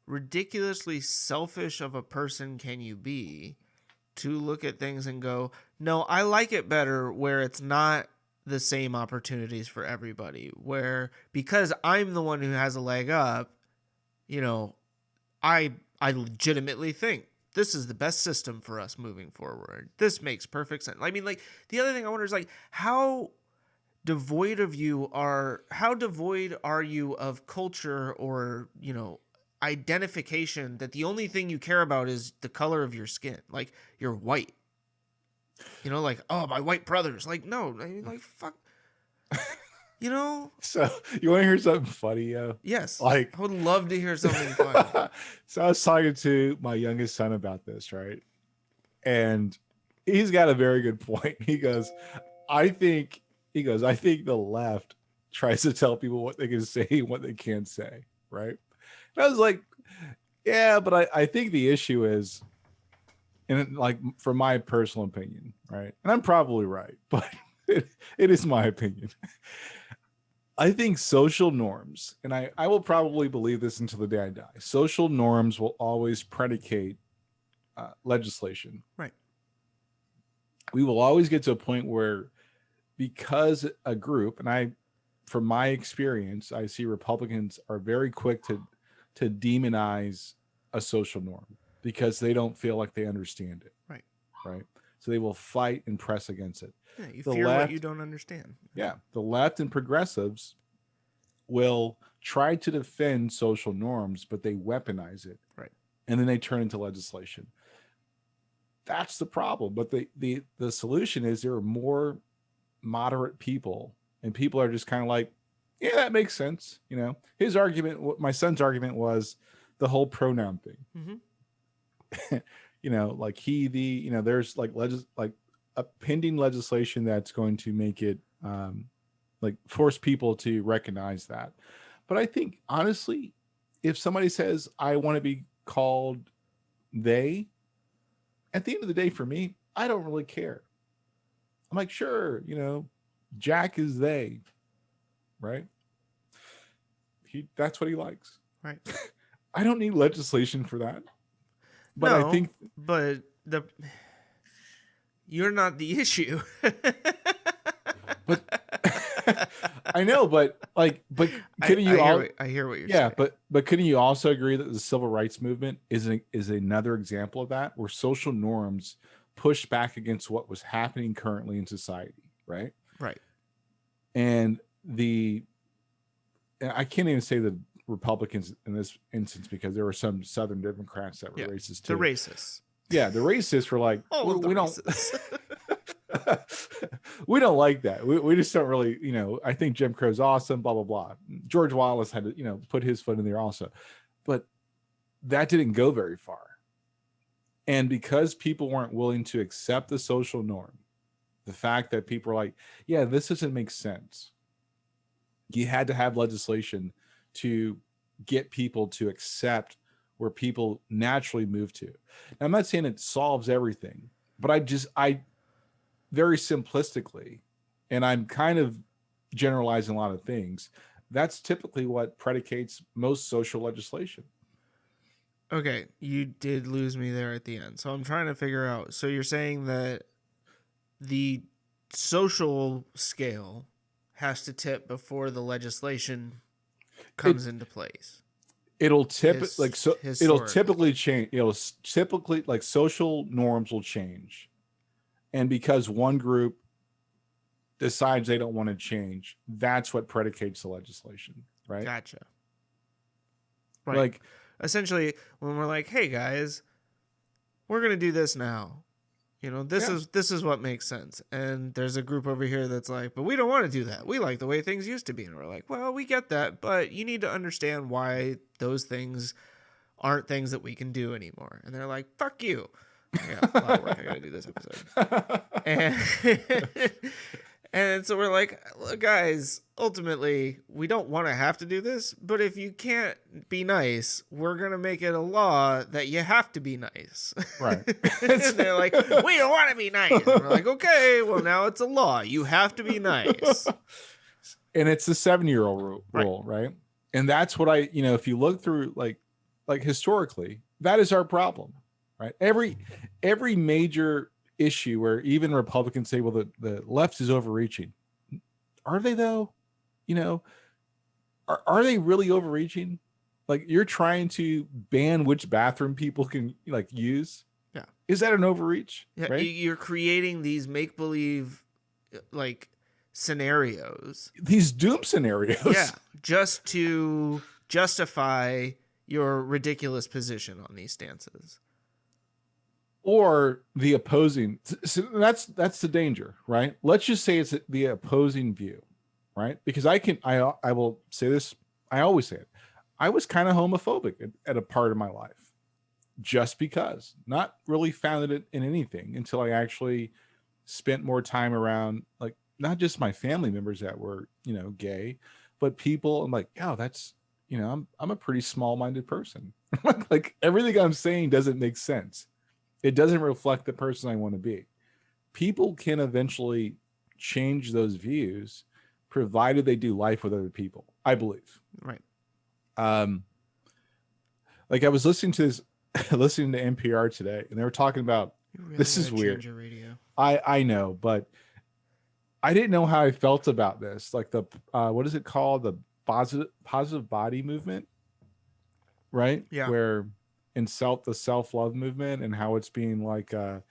ridiculously selfish of a person can you be to look at things and go, no, I like it better where it's not the same opportunities for everybody, where because I'm the one who has a leg up, I legitimately think this is the best system for us moving forward. This makes perfect sense. I mean, like, the other thing I wonder is like how devoid are you of culture or, identification, that the only thing you care about is the color of your skin. Like, you're white. Like, oh, my white brothers. Like, no, I mean, like, fuck. So you want to hear something funny, yo? Yes. Like, I would love to hear something funny. So I was talking to my youngest son about this, right? And he's got a very good point. He goes, I think the left tries to tell people what they can say and what they can't say, right? And I was like, yeah, but I think the issue is, and like, from my personal opinion, right? And I'm probably right, but it is my opinion. I think social norms, and I will probably believe this until the day I die, social norms will always predicate legislation. Right. We will always get to a point where, because a group, and from my experience, I see Republicans are very quick to demonize a social norm because they don't feel like they understand it. Right. Right. So they will fight and press against it. Yeah, you The fear left, what you don't understand. yeah, the left and progressives will try to defend social norms, but they weaponize it. Right. And then they turn into legislation. That's the problem. But the solution is there are more moderate people, and people are just kind of like, yeah, that makes sense. You know, his argument, my son's argument was the whole pronoun thing. Mm-hmm. You know, like he, the, you know, there's like like a pending legislation that's going to make it like force people to recognize that. But I think honestly, if somebody says, I want to be called they, at the end of the day, for me, I don't really care. I'm like, sure, you know, Jack is they, right? That's what he likes. Right. I don't need legislation for that. But no, I think, but you're not the issue. but I know, but like, but couldn't you all? I hear what you're Yeah, saying. but couldn't you also agree that the civil rights movement is another example of that, where social norms push back against what was happening currently in society, right? Right. And I can't even say the Republicans in this instance, because there were some Southern Democrats that were racist too. The racists. Yeah, the racists were like, we don't. We don't like that. We just don't really, you know, I think Jim Crow's awesome, blah, blah, blah. George Wallace had to, you know, put his foot in there also. But that didn't go very far. And because people weren't willing to accept the social norm, the fact that people were like, yeah, this doesn't make sense. You had to have legislation to get people to accept where people naturally move to. Now, I'm not saying it solves everything, but I very simplistically, and I'm kind of generalizing a lot of things, that's typically what predicates most social legislation. Okay, you did lose me there at the end. So I'm trying to figure out. So you're saying that the social scale has to tip before the legislation comes into place. It'll typically change. It'll typically, like, social norms will change. And because one group decides they don't want to change, that's what predicates the legislation, right? Gotcha. Right. Like, essentially, when we're like, hey guys, we're gonna do this now. You know, this is what makes sense. And there's a group over here that's like, but we don't want to do that. We like the way things used to be. And we're like, well, we get that, but you need to understand why those things aren't things that we can do anymore. And they're like, fuck you. I got a lot of work I gotta do this episode. And so we're like, look, guys, ultimately, we don't want to have to do this, but if you can't be nice, we're going to make it a law that you have to be nice. Right. And they're like, we don't want to be nice. And we're like, okay, well, now it's a law. You have to be nice. And it's the 7-year-old rule, right? And that's what if you look through, like historically, that is our problem, right? Every major issue where even Republicans say, well, the left is overreaching. Are they though? You know, are they really overreaching? Like, you're trying to ban which bathroom people can use. Yeah. Is that an overreach? Yeah. Right? You're creating these make-believe scenarios. These doom scenarios. Yeah. Just to justify your ridiculous position on these stances. Or the opposing. So that's the danger, right? Let's just say it's the opposing view, right? Because I will say this, I always say it. I was kind of homophobic at a part of my life, just because, not really founded it in anything until I actually spent more time around, like, not just my family members that were, gay, but people. I'm like, oh, that's, I'm a pretty small-minded person. Like, everything I'm saying doesn't make sense. It doesn't reflect the person I want to be. People can eventually change those views, provided they do life with other people, I believe. Right. Like, I was listening to NPR today, and they were talking about, really, this is weird. Your radio. I know, but I didn't know how I felt about this. Like, the what is it called? The positive body movement, right? Yeah. Where in the self-love movement, and how it's being like the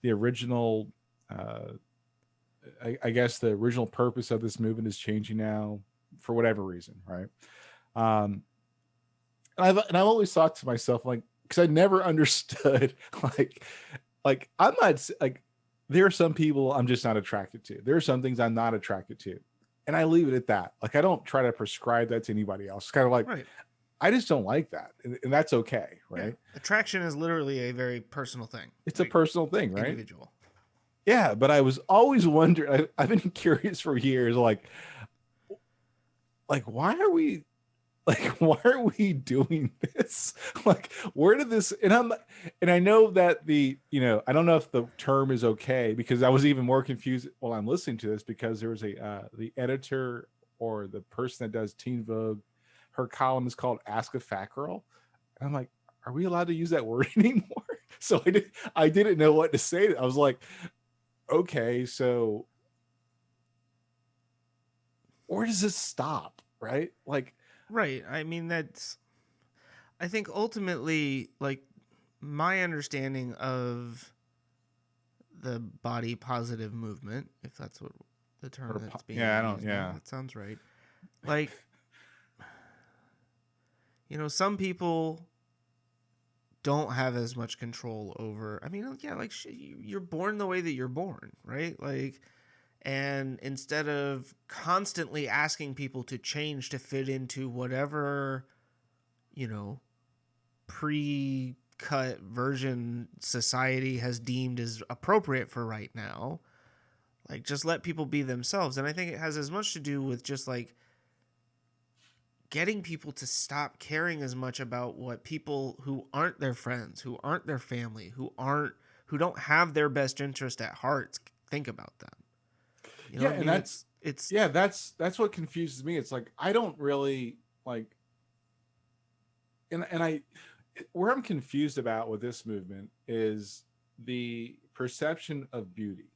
the original, I guess the original purpose of this movement is changing now for whatever reason, right? And I've always thought to myself, like, because I never understood, like I'm not like, there are some people I'm just not attracted to. There are some things I'm not attracted to, and I leave it at that. Like, I don't try to prescribe that to anybody else. It's kind of like, Right. I just don't like that, and that's okay, right? Yeah. Attraction is literally a very personal thing. It's a personal thing, right? Individual. Yeah, but I was always wondering. I've been curious for years, like why are we doing this? Like, where did this? And I know that I don't know if the term is okay, because I was even more confused while I'm listening to this, because there was the editor, or the person that does Teen Vogue, her column is called Ask a Fat Girl. And I'm like, are we allowed to use that word anymore? So I didn't know what to say. I was like, okay, so where does this stop? Right? Like, right. I mean, I think ultimately, like, my understanding of the body positive movement, if that's what the term that's being used now, that sounds right. Like, some people don't have as much control over. I mean, yeah, like, you're born the way that you're born, right? Like, and instead of constantly asking people to change to fit into whatever, pre-cut version society has deemed as appropriate for right now, like, just let people be themselves. And I think it has as much to do with just, like, getting people to stop caring as much about what people who aren't their friends, who aren't their family, who don't have their best interest at heart think about them. And that's what confuses me. It's like, I don't really like, and where I'm confused about with this movement is the perception of beauty,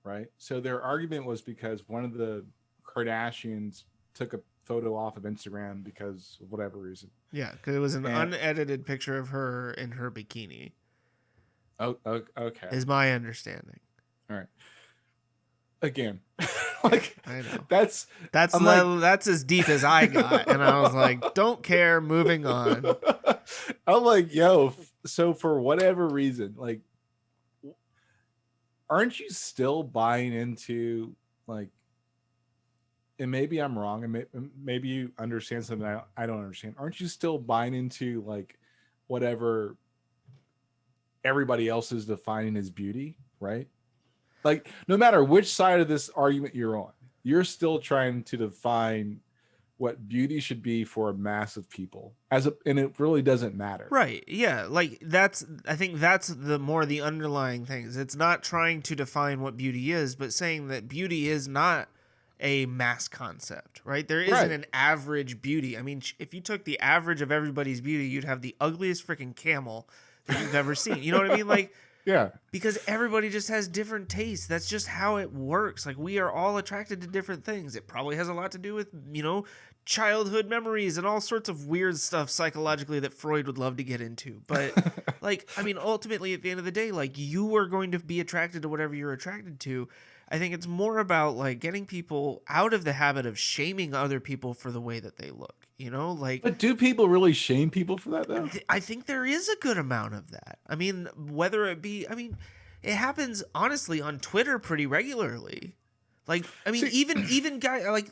right? So their argument was because one of the Kardashians took a photo off of Instagram because of whatever reason. Yeah, because it was an unedited picture of her in her bikini. Oh, okay. Is my understanding. All right. Again, like, I know that's as deep as I got, and I was like, don't care, moving on. I'm like, yo, so for whatever reason, like, aren't you still buying into, like, and maybe I'm wrong, and maybe you understand something I don't understand. Aren't you still buying into, like, whatever everybody else is defining as beauty, right? Like, no matter which side of this argument you're on, you're still trying to define what beauty should be for a mass of people, and it really doesn't matter. Right. Yeah. Like, I think that's the underlying things. It's not trying to define what beauty is, but saying that beauty is not a mass concept, right? There isn't an average beauty. I mean, if you took the average of everybody's beauty, you'd have the ugliest freaking camel that you've ever seen. You know what I mean? Like, yeah. Because everybody just has different tastes. That's just how it works. Like, we are all attracted to different things. It probably has a lot to do with, childhood memories and all sorts of weird stuff psychologically that Freud would love to get into. But, like, I mean, ultimately, at the end of the day, like, you are going to be attracted to whatever you're attracted to. I think it's more about, like, getting people out of the habit of shaming other people for the way that they look. Like, but do people really shame people for that, though? I think there is a good amount of that. I mean, whether it be, it happens honestly on Twitter pretty regularly. Like, I mean, even guy like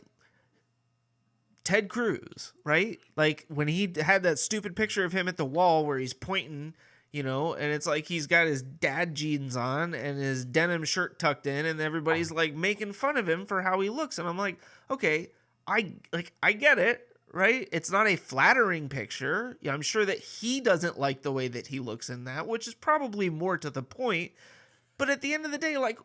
Ted Cruz, right? Like, when he had that stupid picture of him at the wall where he's pointing, and it's like he's got his dad jeans on and his denim shirt tucked in, and everybody's like making fun of him for how he looks. And I'm like, okay, I get it. Right? It's not a flattering picture. Yeah, I'm sure that he doesn't like the way that he looks in that, which is probably more to the point. But at the end of the day, like,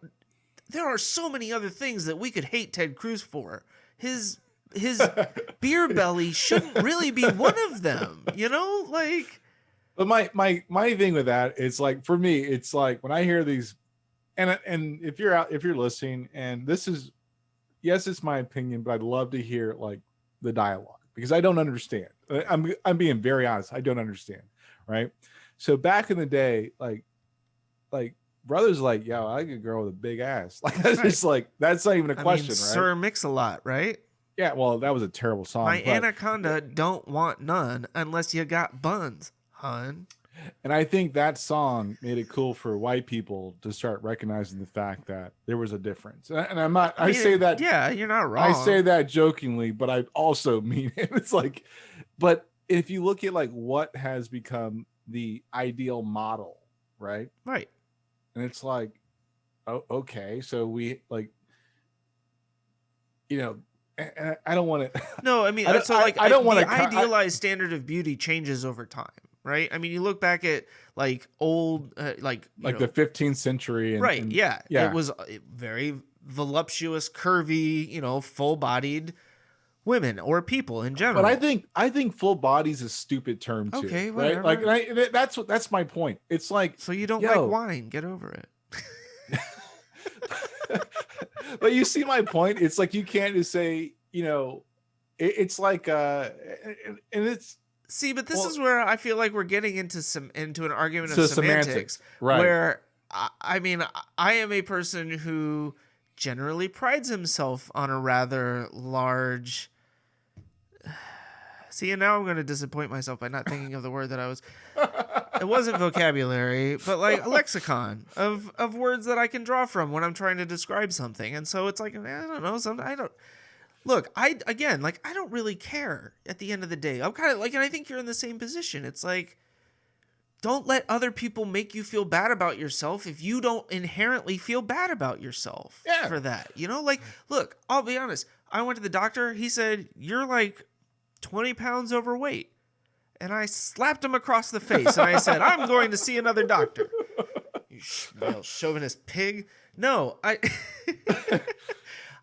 there are so many other things that we could hate Ted Cruz for. His beer belly shouldn't really be one of them, like. But my thing with that is, like, for me, it's like when I hear these, and if you're listening, and this is, yes, it's my opinion, but I'd love to hear, like, the dialogue, because I don't understand. I'm being very honest. I don't understand. Right. So back in the day, like brother's like, yo, I like a girl with a big ass. Like that's just like that's not even a question, right? Sir Mix-a-Lot, right? Yeah, well, that was a terrible song. My but, anaconda don't want none unless you got buns, hun. and I think that song made it cool for white people to start recognizing the fact that there was a difference. And I'm not. I say that. Yeah, you're not wrong. I say that jokingly, but I also mean it. It's like, but if you look at like what has become the ideal model, right? Right. And it's like, oh, okay, so we like, you know, and I don't want to. No, I mean, I don't want to. Idealized standard of beauty changes over time, right? I mean, you look back at like old, like the 15th century, right? And, yeah, it was very voluptuous, curvy, full-bodied women or people in general. But I think full body's a stupid term too. Okay, right? whatever. Like, that's my point. It's like, so you don't like wine? Get over it. But you see my point. It's like you can't just say, it's like and it's but this is where I feel like we're getting into an argument of semantics, right? Where I mean, I am a person who generally prides himself on a rather large. See, and now I'm going to disappoint myself by not thinking of the word that I was. It wasn't vocabulary, but like a lexicon of words that I can draw from when I'm trying to describe something. And so it's like, I don't know. Look, I don't really care at the end of the day. I'm kind of like, and I think you're in the same position. It's like, don't let other people make you feel bad about yourself if you don't inherently feel bad about yourself for that. Like, look, I'll be honest. I went to the doctor. He said, you're like 20 pounds overweight. And I slapped him across the face. And I said, I'm going to see another doctor. You chauvinist pig. No,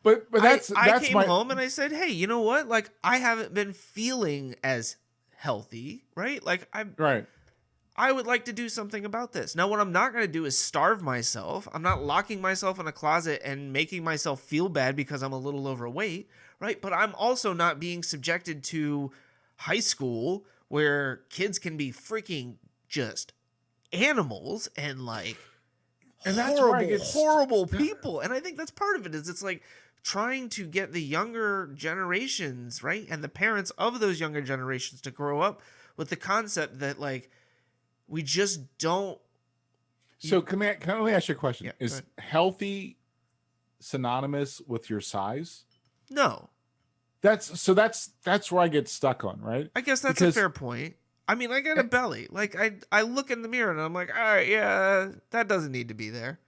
But that's I came home and I said, hey, you know what? Like, I haven't been feeling as healthy, right? Like, I would like to do something about this. Now, what I'm not going to do is starve myself. I'm not locking myself in a closet and making myself feel bad because I'm a little overweight, right? But I'm also not being subjected to high school where kids can be freaking just animals and like horrible people. And I think that's part of it. Is it's like trying to get the younger generations, right, and the parents of those younger generations to grow up with the concept that like we just don't. So can I ask you a question? Yeah, is healthy synonymous with your size? No. That's where I get stuck on, right? I guess that's a fair point. I mean, I got a belly. Like I look in the mirror and I'm like, all right, yeah, that doesn't need to be there.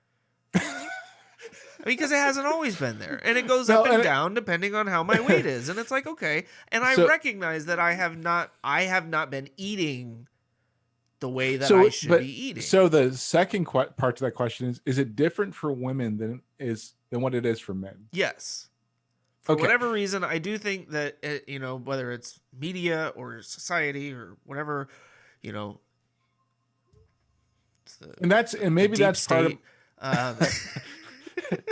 Because it hasn't always been there, and it goes up and down depending on how my weight is, and it's like okay. And I recognize that I have not been eating the way that I should be eating. So the second part to that question is it different for women than what it is for men? Yes. For whatever reason, I do think that, whether it's media or society or whatever, and maybe that's part of,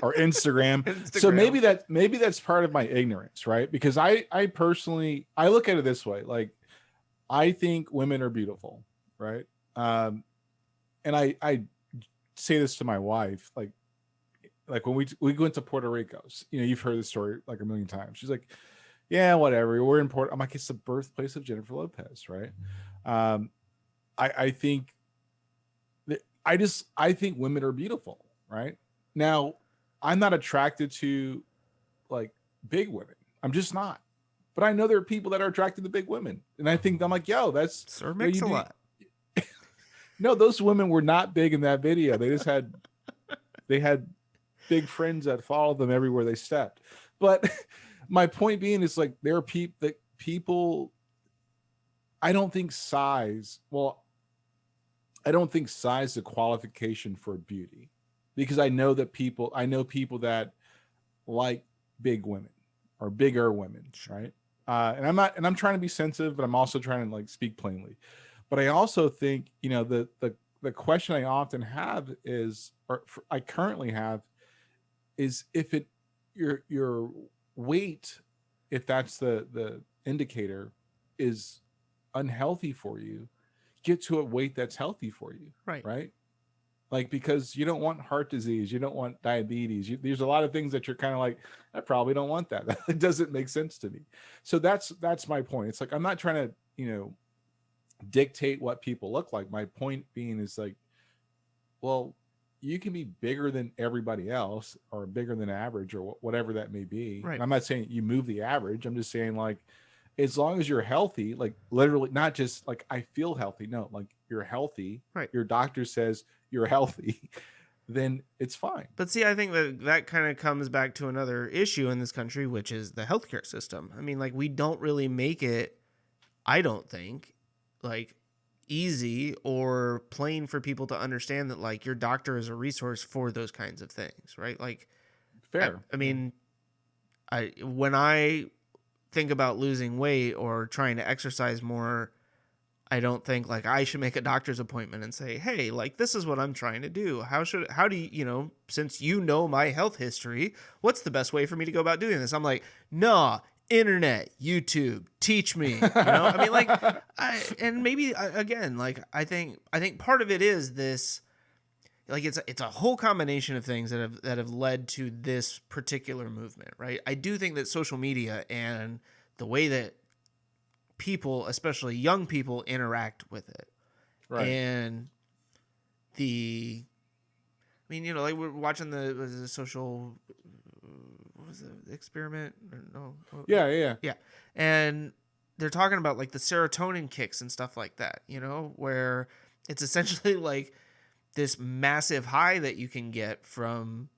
or Instagram. So maybe that's part of my ignorance, right? Because I personally, I look at it this way. Like, I think women are beautiful, right? And I say this to my wife, like when we went to Puerto Rico, you've heard the story like a million times. She's like, yeah, whatever. We're in Puerto. I'm like, it's the birthplace of Jennifer Lopez, right? I think women are beautiful, right? Now, I'm not attracted to like big women. I'm just not. But I know there are people that are attracted to big women, and I think I'm like, yo, that's Sir Mix-a-Lot. No, those women were not big in that video. They just had big friends that followed them everywhere they stepped. But my point being is like there are people. I don't think size is a qualification for beauty, because I know people that like big women or bigger women, right? And I'm trying to be sensitive, but I'm also trying to like speak plainly. But I also think, the question I often have is, I currently have, is if your weight, if that's the indicator, is unhealthy for you, get to a weight that's healthy for you. Right. Right. Like, because you don't want heart disease, you don't want diabetes. There's a lot of things that you're kind of like, I probably don't want that. That doesn't make sense to me. So that's my point. It's like, I'm not trying to, dictate what people look like. My point being is like, well, you can be bigger than everybody else or bigger than average or whatever that may be. Right. And I'm not saying you move the average. I'm just saying, like, as long as you're healthy, like literally not just like I feel healthy. No, like you're healthy. Right. Your doctor says you're healthy, then it's fine. But see, I think that kind of comes back to another issue in this country, which is the healthcare system. I mean, like, we don't really make it, I don't think, like, easy or plain for people to understand that, like, your doctor is a resource for those kinds of things, right? Like, Fair. I mean, when I think about losing weight or trying to exercise more, I don't think like I should make a doctor's appointment and say, hey, like, this is what I'm trying to do. How do you, since you know my health history, what's the best way for me to go about doing this? I'm like, nah, internet, YouTube, teach me, I mean, like, and maybe again, like, I think part of it is this, like, it's a whole combination of things that have led to this particular movement, right? I do think that social media and the way that people, especially young people, interact with it. Right. And I mean, like, we're watching the social, what was the experiment? No. Yeah. And they're talking about like the serotonin kicks and stuff like that, where it's essentially like this massive high that you can get from,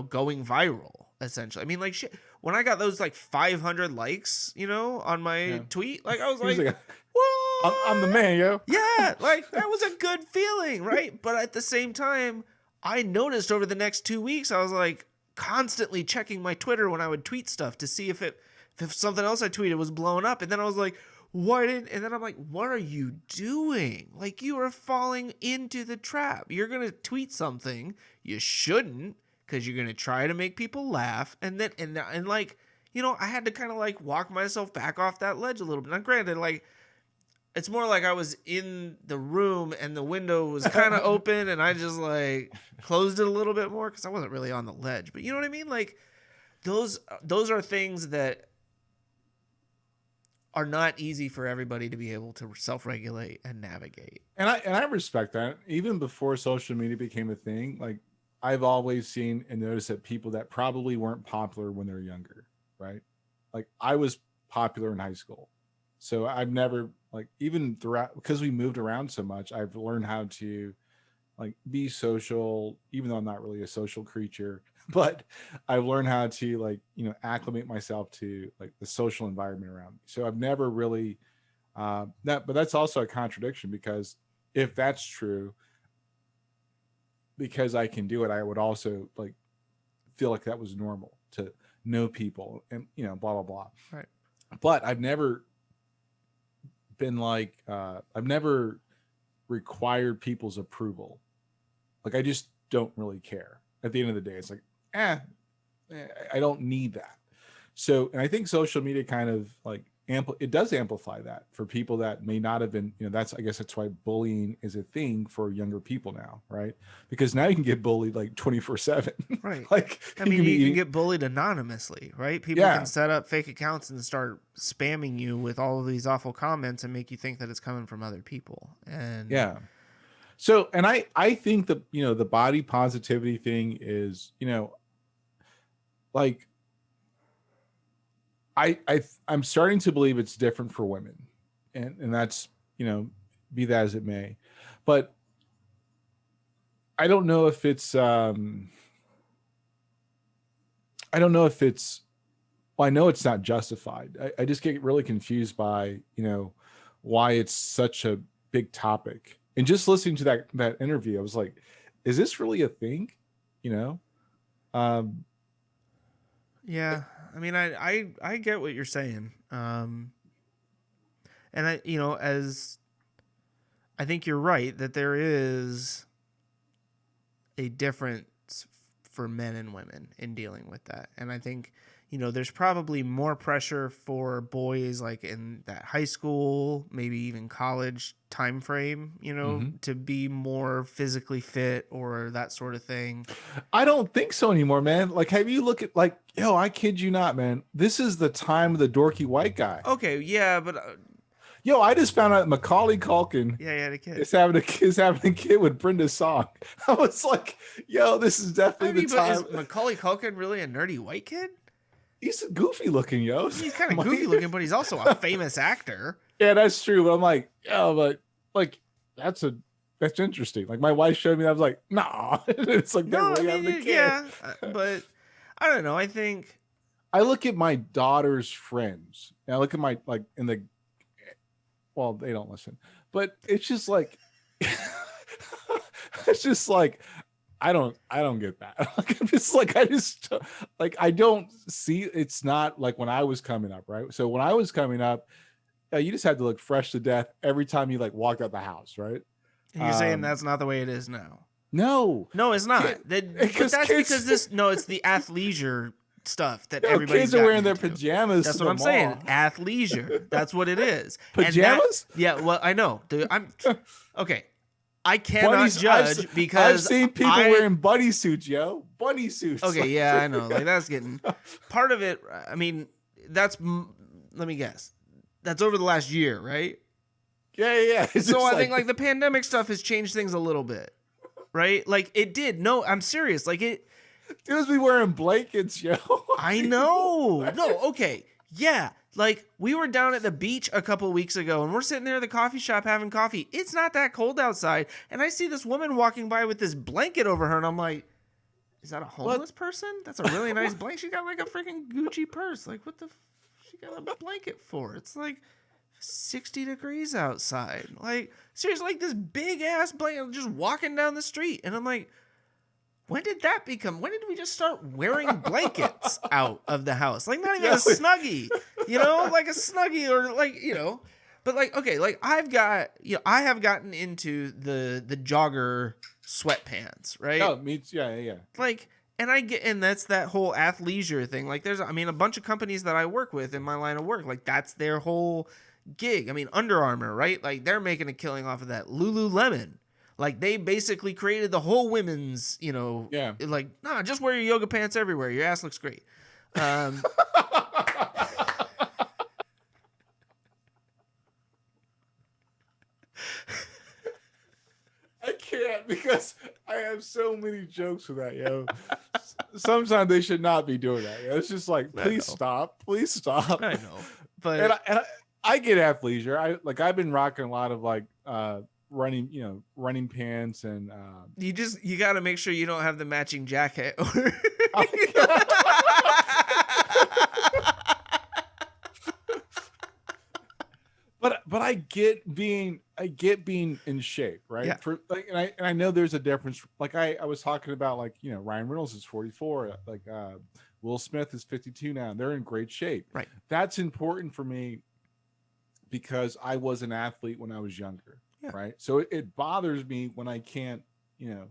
going viral, essentially. I mean, like, shit, when I got those like 500 likes, on my tweet, like, I was like, what? I'm the man, yo. Yeah, like, that was a good feeling, right? But at the same time, I noticed over the next 2 weeks, I was like constantly checking my Twitter when I would tweet stuff to see if something else I tweeted was blowing up. And then I was like, and then I'm like, what are you doing? Like, you are falling into the trap. You're going to tweet something you shouldn't, because you're going to try to make people laugh. And then, and like, I had to kind of like walk myself back off that ledge a little bit. Now, granted, like, it's more like I was in the room and the window was kind of open and I just like closed it a little bit more because I wasn't really on the ledge. But you know what I mean? Like, those are things that are not easy for everybody to be able to self-regulate and navigate. And I respect that. Even before social media became a thing, like, I've always seen and noticed that people that probably weren't popular when they were younger, right? Like, I was popular in high school. So I've never, like, even throughout, because we moved around so much, I've learned how to like be social, even though I'm not really a social creature, but I've learned how to, like, acclimate myself to like the social environment around me. So I've never really, but that's also a contradiction, because if that's true, because I can do it, I would also like feel like that was normal to know people and, blah, blah, blah. Right. But I've never been like, I've never required people's approval. Like, I just don't really care. At the end of the day, it's like, I don't need that. So, and I think social media kind of like it does amplify that for people that may not have been, I guess that's why bullying is a thing for younger people now, right? Because now you can get bullied like 24/7. Right. Like, I mean, you can get bullied anonymously, right? People can set up fake accounts and start spamming you with all of these awful comments and make you think that it's coming from other people. And yeah. So, and I think that, the body positivity thing is, like, I'm starting to believe it's different for women, and that's, be that as it may, but I don't know if it's, well, I know it's not justified. I just get really confused by, why it's such a big topic. And just listening to that interview, I was like, is this really a thing? Yeah, I mean, I get what you're saying. And as I think you're right that there is a difference for men and women in dealing with that. And I think, there's probably more pressure for boys like in that high school, maybe even college time frame, to be more physically fit or that sort of thing. I don't think so anymore, man. Like, have you look at like, I kid you not, man. This is the time of the dorky white guy. Okay, yeah, but I just found out Macaulay Culkin yeah, yeah, the kid is having a kid with Brenda Song. I was like, this is definitely the time. Is Macaulay Culkin really a nerdy white kid? He's goofy looking, yo. He's kind of goofy looking, but he's also a famous actor. Yeah, that's true. But I'm like, but like that's interesting. Like my wife showed me, I was like, nah. It's like no, really having a kid. Yeah, but I don't know. I think I look at my daughter's friends, and I look at my well, they don't listen, but it's just like, it's just like. I don't get that. Like, I'm just like, I don't see, it's not like when I was coming up, right? So when I was coming up, you just had to look fresh to death every time you like walked out the house, right? And you're saying that's not the way it is now. No, it's not. But that's because it's the athleisure stuff that everybody's kids are wearing their pajamas. That's what I'm saying. Athleisure. That's what it is. Pajamas? Well, I know. Dude, okay. I cannot judge because I've seen people wearing bunny suits, yo. Bunny suits. Okay, yeah, I know. Like that's getting part of it. I mean, let me guess. That's over the last year, right? Yeah. So I think like the pandemic stuff has changed things a little bit, right? Like it did. No, I'm serious. Like it. Dudes be wearing blankets, yo. I know. No, okay. Yeah. Like, we were down at the beach a couple weeks ago, and we're sitting there at the coffee shop having coffee. It's not that cold outside, and I see this woman walking by with this blanket over her, and I'm like, is that a homeless person? That's a really nice blanket. She got, like, a freaking Gucci purse. Like, what the she got a blanket for? It's, like, 60 degrees outside. Like, seriously, like, this big-ass blanket just walking down the street, and I'm like, when did we just start wearing blankets out of the house? Like, not even a Snuggie, like a Snuggie or like, but like, okay, like I have gotten into the jogger sweatpants, right? Oh, me too. Yeah. Like, and that's that whole athleisure thing. Like there's, a bunch of companies that I work with in my line of work, like that's their whole gig. Under Armour, right? Like they're making a killing off of that. Lululemon. Like, they basically created the whole women's, like, nah, just wear your yoga pants everywhere. Your ass looks great. I can't because I have so many jokes for that, yo. Sometimes they should not be doing that. Yo. It's just like, please stop. I know. But and I get athleisure. I've been rocking a lot of like running pants and you got to make sure you don't have the matching jacket. But I get being in shape, right? Yeah. For like, and I know there's a difference. Like I was talking about, like Ryan Reynolds is 44, like Will Smith is 52 now. They're in great shape. Right. That's important for me because I was an athlete when I was younger. Yeah. Right. So it bothers me when I can't, it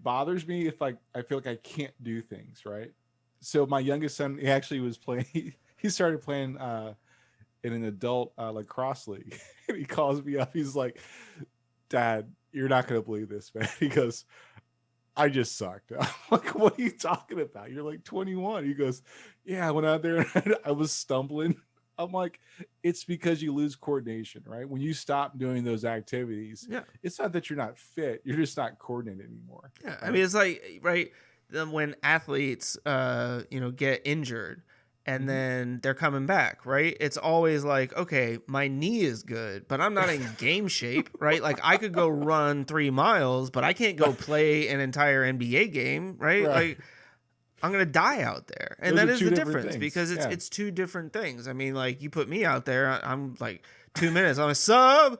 bothers me if I feel like I can't do things. Right. So my youngest son, he actually was playing, he started playing in an adult lacrosse league. And he calls me up. He's like, Dad, you're not going to believe this, man. He goes, I just sucked. I'm like, what are you talking about? You're like 21. He goes, yeah, I went out there and I was stumbling. I'm like, it's because you lose coordination, right? When you stop doing those activities, it's not that you're not fit. You're just not coordinated anymore. Yeah. Right? It's like, right, when athletes, get injured and then they're coming back, right? It's always like, okay, my knee is good, but I'm not in game shape, right? Like I could go run 3 miles, but I can't go play an entire NBA game, right? Like I'm going to die out there. And that is the difference because it's two different things. Like you put me out there, I'm like 2 minutes. I'm a sub.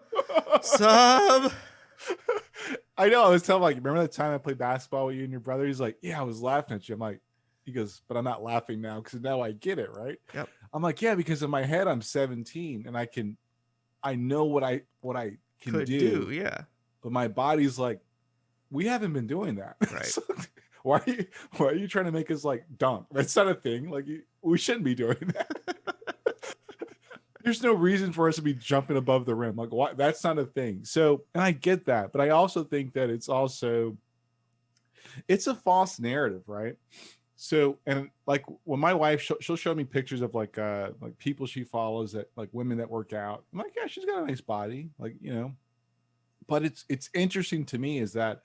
I know. I was telling remember the time I played basketball with you and your brother? He's like, yeah, I was laughing at you. I'm like, he goes, but I'm not laughing now because now I get it, right? Yep. I'm like, yeah, because in my head I'm 17 and I know what I can do. Yeah. But my body's like, we haven't been doing that. Right. So, why are you trying to make us like dunk? That's not a thing. Like we shouldn't be doing that. There's no reason for us to be jumping above the rim. Like, why? That's not a thing. So, and I get that, but I also think that it's a false narrative, right? So, and like when my wife, she'll show me pictures of like people she follows that like women that work out. I'm like, yeah, she's got a nice body, like, but it's interesting to me is that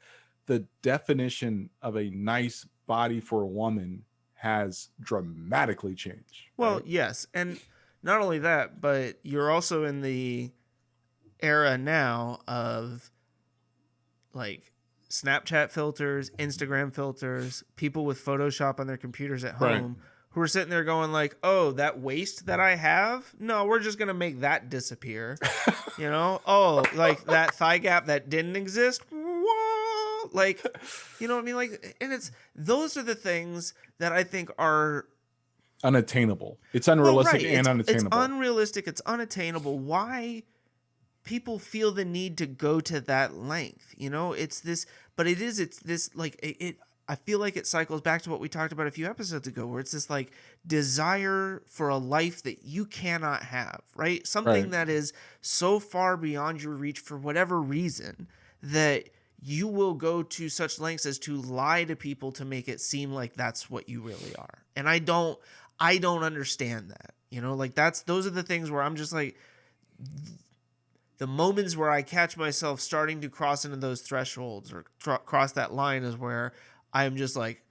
the definition of a nice body for a woman has dramatically changed. Well, right? yes. And not only that, but you're also in the era now of like Snapchat filters, Instagram filters, people with Photoshop on their computers at home who are sitting there going like, oh, that waist that I have? No, we're just going to make that disappear. Oh, like that thigh gap that didn't exist? Whoa! Like, you know what I mean? Like, and those are the things that I think are unattainable. It's unrealistic and unattainable. It's unrealistic. It's unattainable. Why people feel the need to go to that length? It's this, but it's this like it. I feel like it cycles back to what we talked about a few episodes ago, where it's this like desire for a life that you cannot have, right? Something that is so far beyond your reach for whatever reason that you will go to such lengths as to lie to people to make it seem like that's what you really are. And I don't understand that, like those are the things where I'm just like, the moments where I catch myself starting to cross into those thresholds or cross that line is where I'm just like,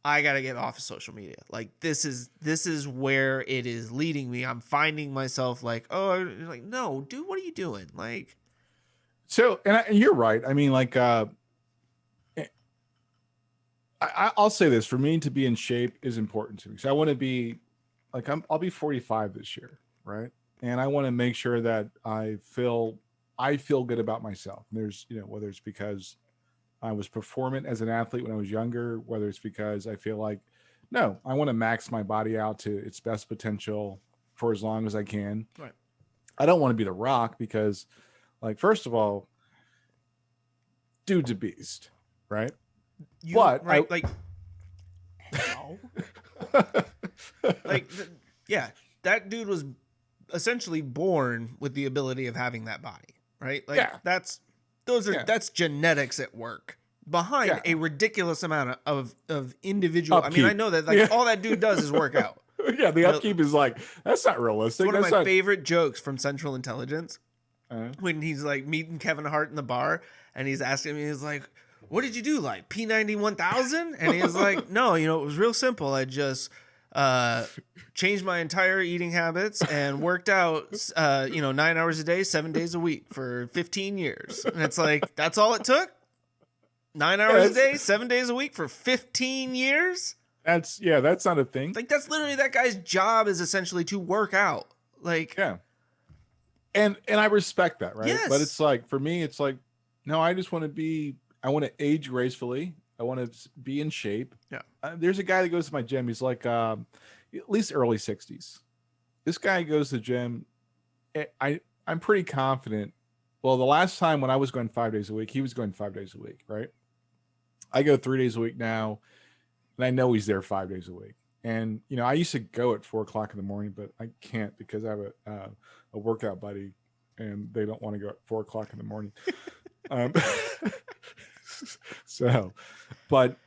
I got to get off of social media. Like this is where it is leading me. I'm finding myself like, oh, like, no, dude, what are you doing? Like, so, and you're right. I mean, like, I'll say this, for me to be in shape is important to me. So I want to be like, I'll be 45 this year. Right. And I want to make sure that I feel good about myself. There's, whether it's because I was performant as an athlete when I was younger, whether it's because I feel like, no, I want to max my body out to its best potential for as long as I can. Right. I don't want to be The Rock because, like, first of all, dude's a beast, right? Like, that dude was essentially born with the ability of having that body, right? Like that's genetics at work behind a ridiculous amount of individual upkeep. I mean, I know that all that dude does is work out. Yeah, the upkeep is like, that's not realistic. It's one of my favorite jokes from Central Intelligence when he's like meeting Kevin Hart in the bar and he's asking me, he's like, what did you do, like P90-1000? And he was like, no, it was real simple. I just changed my entire eating habits and worked out 9 hours a day 7 days a week for 15 years. And it's like, that's all it took? 9 hours a day 7 days a week for 15 years? That's not a thing. Like, that's literally that guy's job, is essentially to work out. Like, and I respect that, right? Yes. But it's like, for me, it's like, no, I just want to age gracefully. I want to be in shape. Yeah. There's a guy that goes to my gym. He's like, at least early 60s. This guy goes to the gym. I'm pretty confident. Well, the last time when I was going 5 days a week, he was going 5 days a week, right? I go 3 days a week now, and I know he's there 5 days a week. And, I used to go at 4 o'clock in the morning, but I can't because I have a workout buddy and they don't want to go at 4 o'clock in the morning. So, but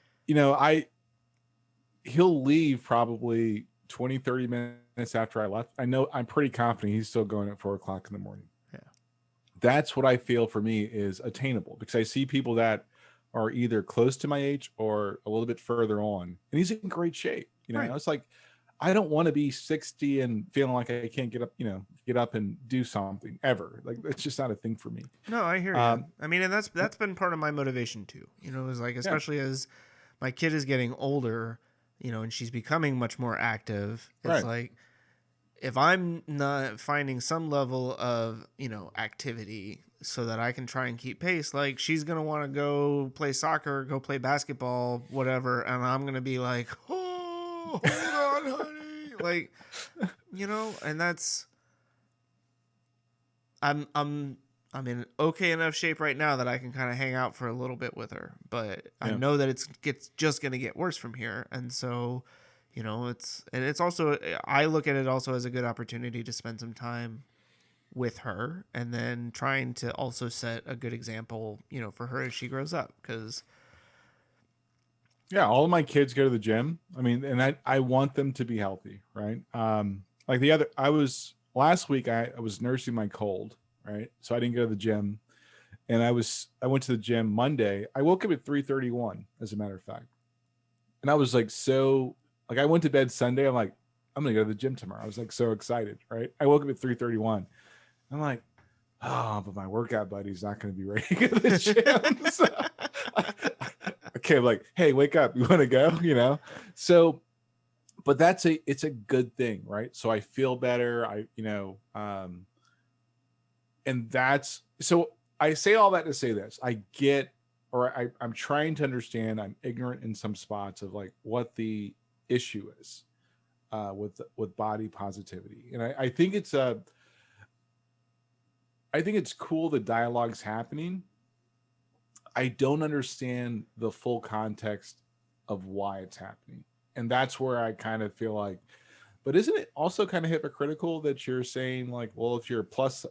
he'll leave probably 20, 30 minutes after I left. I'm pretty confident he's still going at 4 o'clock in the morning. Yeah. That's what I feel for me is attainable, because I see people that are either close to my age or a little bit further on, and he's in great shape. It's like, I don't want to be 60 and feeling like I can't get up and do something ever. Like, it's just not a thing for me. No, I hear you. I mean, and that's been part of my motivation too. Is like, especially as my kid is getting older, and she's becoming much more active. It's like, if I'm not finding some level of, activity so that I can try and keep pace, like, she's going to want to go play soccer, go play basketball, whatever. And I'm going to be like, oh, hold on, honey. Like, and that's, I'm I'm in okay enough shape right now that I can kind of hang out for a little bit with her, but I Yeah. know that it's just going to get worse from here. And so, it's also, I look at it also as a good opportunity to spend some time with her, and then trying to also set a good example, for her as she grows up. Cause Yeah, all of my kids go to the gym. I mean, and I want them to be healthy, right? Like last week I was nursing my cold, right? So I didn't go to the gym. And I went to the gym Monday. I woke up at 3:31, as a matter of fact. And I was like, I went to bed Sunday. I'm like, I'm gonna go to the gym tomorrow. I was like so excited, right? I woke up at 3:31. I'm like, oh, but my workout buddy's not gonna be ready to go to the gym. So okay, I'm like, hey, wake up. You want to go? So, but it's a good thing, right? So I feel better. And that's so I say all that to say this. I'm trying to understand. I'm ignorant in some spots of like what the issue is with body positivity, and I think it's cool the dialogue's happening. I don't understand the full context of why it's happening, and that's where I kind of feel like. But isn't it also kind of hypocritical that you're saying like, well, if you're a plus,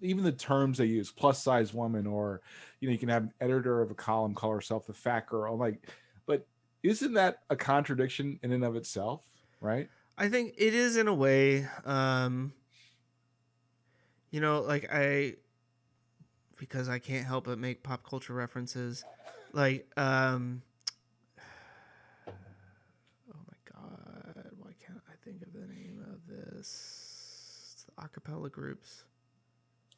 even the terms they use, plus size woman, or, you can have an editor of a column call herself the fat girl. I'm like, but isn't that a contradiction in and of itself? Right. I think it is in a way, because I can't help but make pop culture references, like, oh my God, why can't I think of the name of this? It's the acapella groups.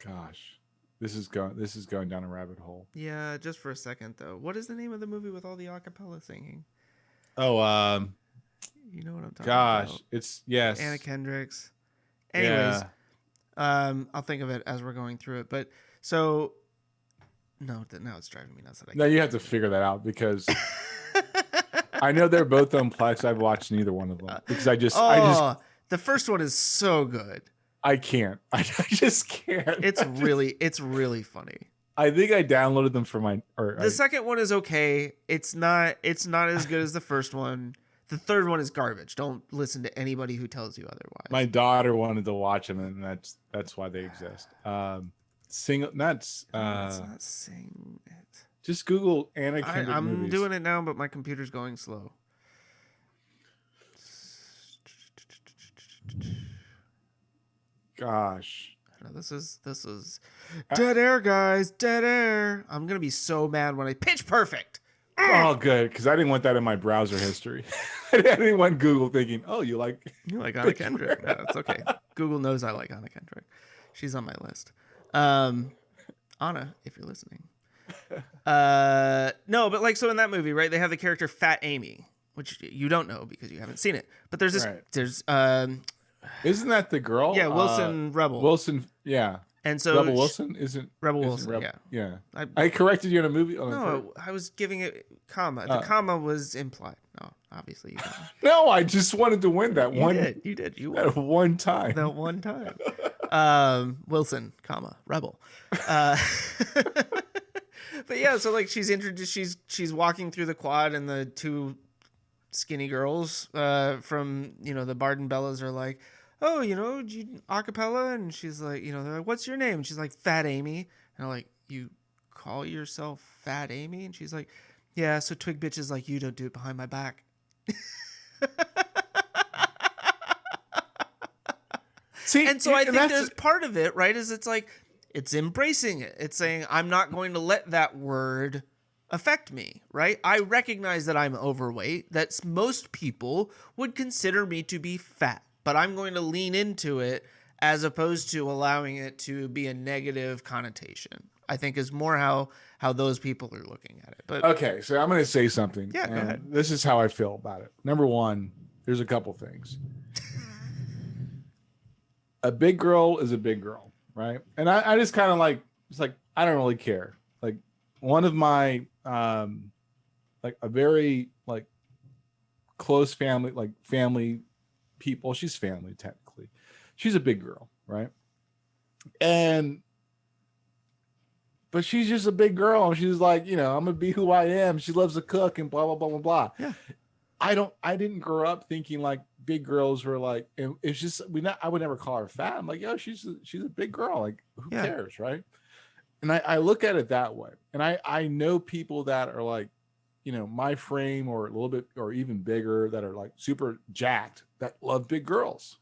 Gosh, this is going down a rabbit hole. Yeah, just for a second though. What is the name of the movie with all the acapella singing? Oh, you know what I'm talking gosh, about. it's yes. Anna Kendrick's. Anyways, yeah. I'll think of it as we're going through it. But so, no, now it's driving me nuts. No, you have to figure that out because I know they're both on Plex. I've watched neither one of them because I just the first one is so good. I can't. I just can't. It's really funny. I think I downloaded them for my. The second one is okay. It's not as good as the first one. The third one is garbage. Don't listen to anybody who tells you otherwise. My daughter wanted to watch them, and that's why they exist. It's not Sing It. Just Google Anna Kendrick I'm movies. doing it now, but my computer's going slow. Gosh. No, this is dead air, guys. Dead air. I'm gonna be so mad when I pitch perfect. Oh, good, because I didn't want that in my browser history. I didn't want Google thinking, "Oh, you like Anna Kendrick." No, it's okay. Google knows I like Anna Kendrick. She's on my list. Anna, if you're listening. No, but like so in that movie, right? They have the character Fat Amy, which you don't know because you haven't seen it. But there's this. Right. There's Isn't that the girl? Yeah, Wilson Rebel. Wilson, yeah. And so Rebel Wilson isn't Rebel isn't Wilson. yeah. Yeah. I corrected you in a movie. No, I was giving it comma. The comma was implied. No, obviously you don't. No, I just wanted to win that one. You did. You that one time. That one time. Wilson, comma, Rebel. But yeah, so like she's introduced. She's walking through the quad, and the two skinny girls from the Barden Bellas are like, oh, acapella, and she's like, they're like, what's your name? And she's like, Fat Amy. And I'm like, you call yourself Fat Amy? And she's like, yeah, so twig bitches like you don't do it behind my back. See, and so I think there's part of it, right, is it's like, it's embracing it. It's saying, I'm not going to let that word affect me, right? I recognize that I'm overweight, that most people would consider me to be fat, but I'm going to lean into it as opposed to allowing it to be a negative connotation. I think is more how those people are looking at it. But okay, so I'm going to say something. Yeah, go ahead. This is how I feel about it. Number one, there's a couple things. A big girl is a big girl, right? And I just kind of like, it's like, I don't really care. Like one of my, like a very like close family people, she's family technically. She's a big girl, right? And but she's just a big girl. And she's like, I'm going to be who I am. She loves to cook and blah, blah, blah, blah, blah. Yeah. I didn't grow up thinking like big girls were like, it's just, I would never call her fat. I'm like, she's a big girl. Like, who cares? Right. And I look at it that way. And I know people that are like, my frame or a little bit, or even bigger, that are like super jacked, that love big girls.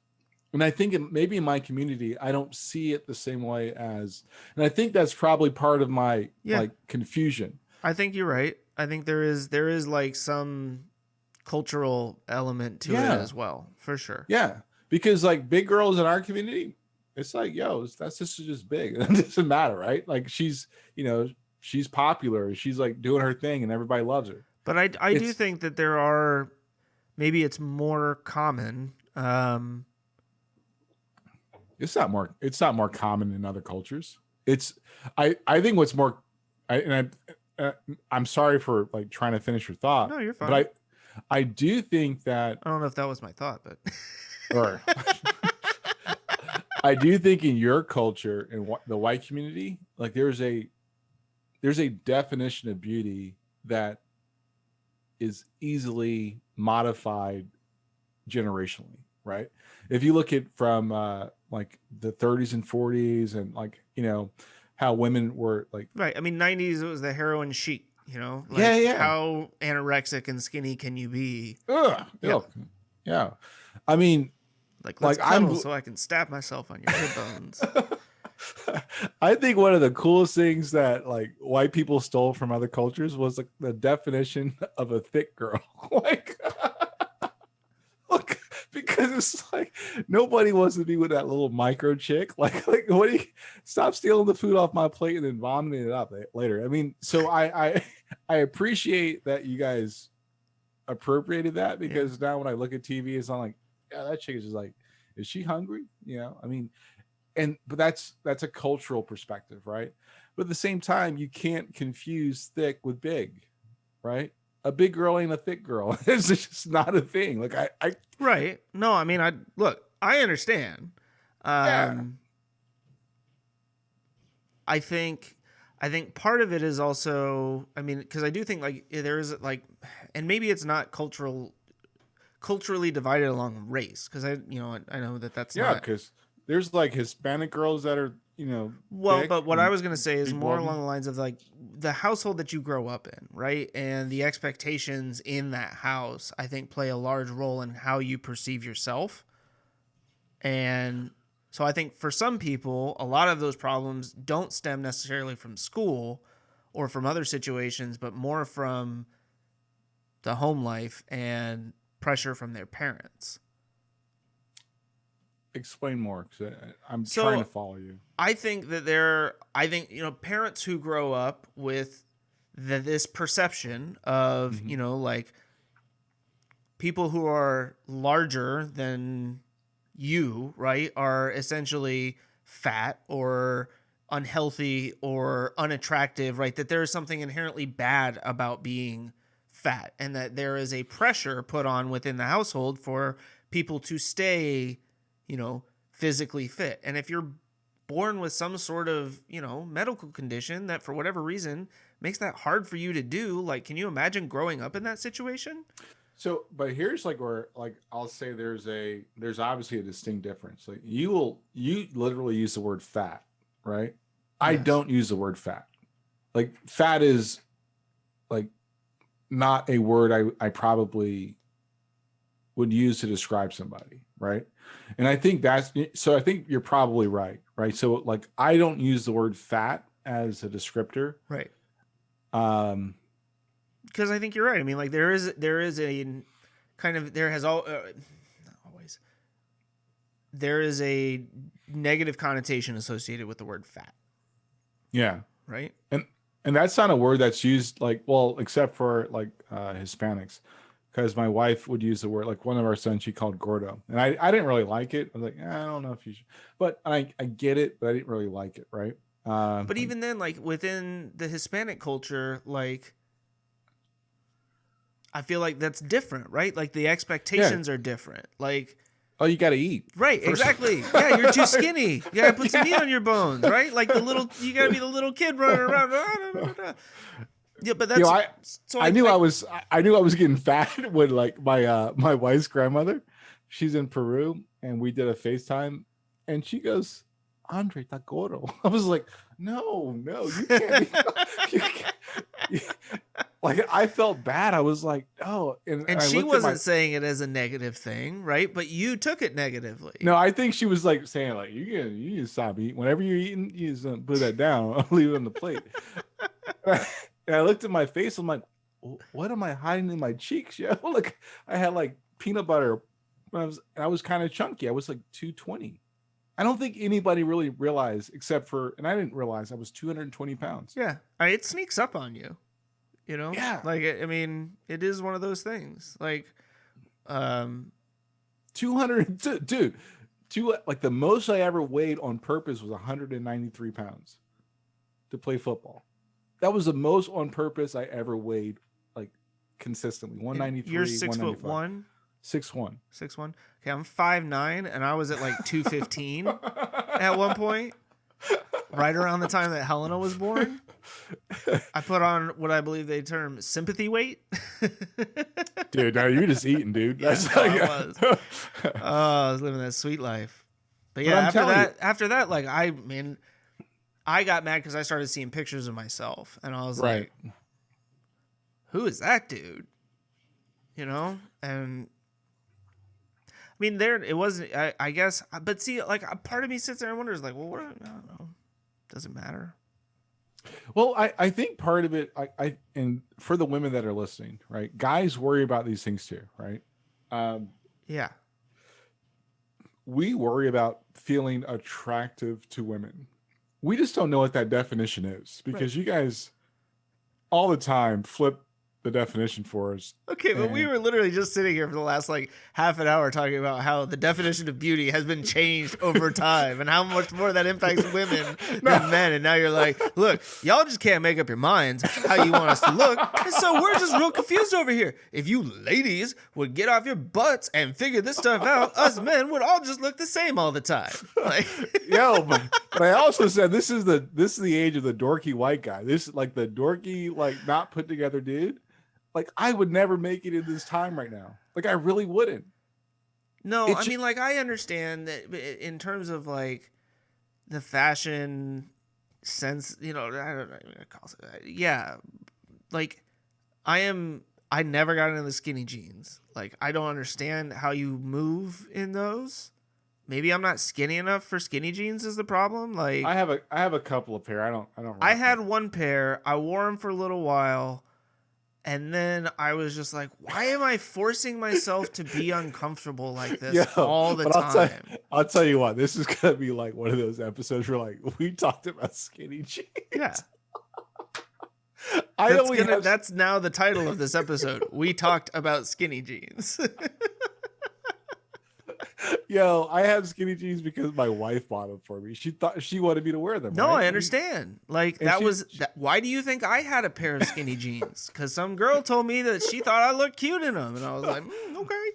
And I think maybe in my community, I don't see it the same way and I think that's probably part of my like confusion. I think you're right. I think there is like some cultural element to it as well, for sure. Yeah. Because like big girls in our community, it's like, that's just big. It doesn't matter, right? Like she's popular. She's like doing her thing and everybody loves her. But I do think that there are, maybe it's more common. It's not more common in other cultures. I think what's more, I'm sorry for like trying to finish your thought. No, you're fine. But I do think that, I don't know if that was my thought, but or I do think in your culture, in the white community, like there's a definition of beauty that is easily modified generationally, right? If you look at from like the 30s and 40s, and like how women were like, right. I mean, 90s, it was the heroin chic. Like how anorexic and skinny can you be? Yeah. I mean, let's cuddle so I can stab myself on your hip bones. I think one of the coolest things that like white people stole from other cultures was like the definition of a thick girl. Like, look, because it's like nobody wants to be with that little micro chick. Like what do you stop stealing the food off my plate and then vomiting it up later? I mean, so I appreciate that you guys appropriated that, because now when I look at TV, it's not like, that chick is just like, is she hungry? I mean, but that's a cultural perspective, right? But at the same time, you can't confuse thick with big, right? A big girl ain't a thick girl. It's just not a thing. Like I right. No, I mean, I understand. I think part of it is also, I mean, because I do think like there is like, and maybe it's not culturally divided along race, because I know that's not. Because there's like Hispanic girls that are well, but what I was going to say is more along the lines of like the household that you grow up in, right? And the expectations in that house, I think, play a large role in how you perceive yourself. And so I think for some people, a lot of those problems don't stem necessarily from school or from other situations, but more from the home life and pressure from their parents. Explain more, because I'm trying to follow you. I think that parents who grow up with this perception of, like people who are larger than you, right, are essentially fat or unhealthy or unattractive, right? That there is something inherently bad about being fat, and that there is a pressure put on within the household for people to stay physically fit. And if you're born with some sort of, medical condition that for whatever reason makes that hard for you to do, like, can you imagine growing up in that situation? So, but here's like where, like, I'll say there's obviously a distinct difference. Like you literally use the word fat, right? Yes. I don't use the word fat. Like fat is like not a word I probably would use to describe somebody, right? And I think I think you're probably right? So like I don't use the word fat as a descriptor. Right. Because I think you're right. I mean, like there is a kind of, there is a negative connotation associated with the word fat. Yeah. Right. And that's not a word that's used like, well, except for like Hispanics. Because my wife would use the word, like one of our sons, she called gordo. And I didn't really like it. I was like, I don't know if you should. But I get it, but I didn't really like it, right? But even then, like within the Hispanic culture, like I feel like that's different, right? Like the expectations are different. Like Oh, you got to eat. Right, exactly. Yeah, you're too skinny. You gotta put some meat on your bones, right? Like you gotta be the little kid running around. Yeah, but that's I knew I was getting fat when like my wife's grandmother, she's in Peru, and we did a FaceTime, and she goes, "Andre, está gordo." I was like, no, you can't be. You can't. Like I felt bad. I was like, oh, and she wasn't saying it as a negative thing, right? But you took it negatively. No, I think she was like saying like, you can stop eating. Whenever you're eating, you just put that down. I'll leave it on the plate. And I looked at my face. I'm like, what am I hiding in my cheeks? Yo, like I had like peanut butter. I was kind of chunky. I was like 220. I don't think anybody really realized, except for, and I didn't realize I was 220 pounds. Yeah, it sneaks up on you. You know, yeah. Like I mean, it is one of those things. Like, 200, dude. Like the most I ever weighed on purpose was 193 pounds to play football. That was the most on purpose I ever weighed, like consistently. 193. You're 6'1". 6'1". 6'1". Okay, I'm 5'9", and I was at like 215 at one point, right around the time that Helena was born. I put on what I believe they term sympathy weight. Dude, now you're just eating, dude. That's I was. I was living that sweet life. But yeah, after that, like I got mad because I started seeing pictures of myself, and I was like, "Who is that dude?" You know, and I mean, it wasn't. I guess, but see, like a part of me sits there and wonders, like, well, I don't know. Doesn't matter. Well, I think part of it, and for the women that are listening, right? Guys worry about these things too, right? Yeah. We worry about feeling attractive to women. We just don't know what that definition is because you guys all the time flip the definition for us. Okay, but we were literally just sitting here for the last like half an hour talking about how the definition of beauty has been changed over time and how much more that impacts women than men. And now you're like, look, y'all just can't make up your minds how you want us to look. And so we're just real confused over here. If you ladies would get off your butts and figure this stuff out, us men would all just look the same all the time. Like, but I also said this is the age of the dorky white guy. This is like the dorky, like not put together dude. Like, I would never make it in this time right now. Like, I really wouldn't. No, I mean, like, I understand that in terms of, like, the fashion sense, you know, I don't know what to call it. Yeah. Like, I never got into the skinny jeans. Like, I don't understand how you move in those. Maybe I'm not skinny enough for skinny jeans is the problem. Like, I have a couple of pair. I don't. I had one pair. I wore them for a little while. And then I was just like, why am I forcing myself to be uncomfortable like this all the time? I'll tell you what, this is going to be like one of those episodes where like we talked about skinny jeans. Yeah. That's that's now the title of this episode. We talked about skinny jeans. Yo, I have skinny jeans because my wife bought them for me. She thought she wanted me to wear them. No, right? I understand. Like why do you think I had a pair of skinny jeans? Because some girl told me that she thought I looked cute in them, and I was like, okay.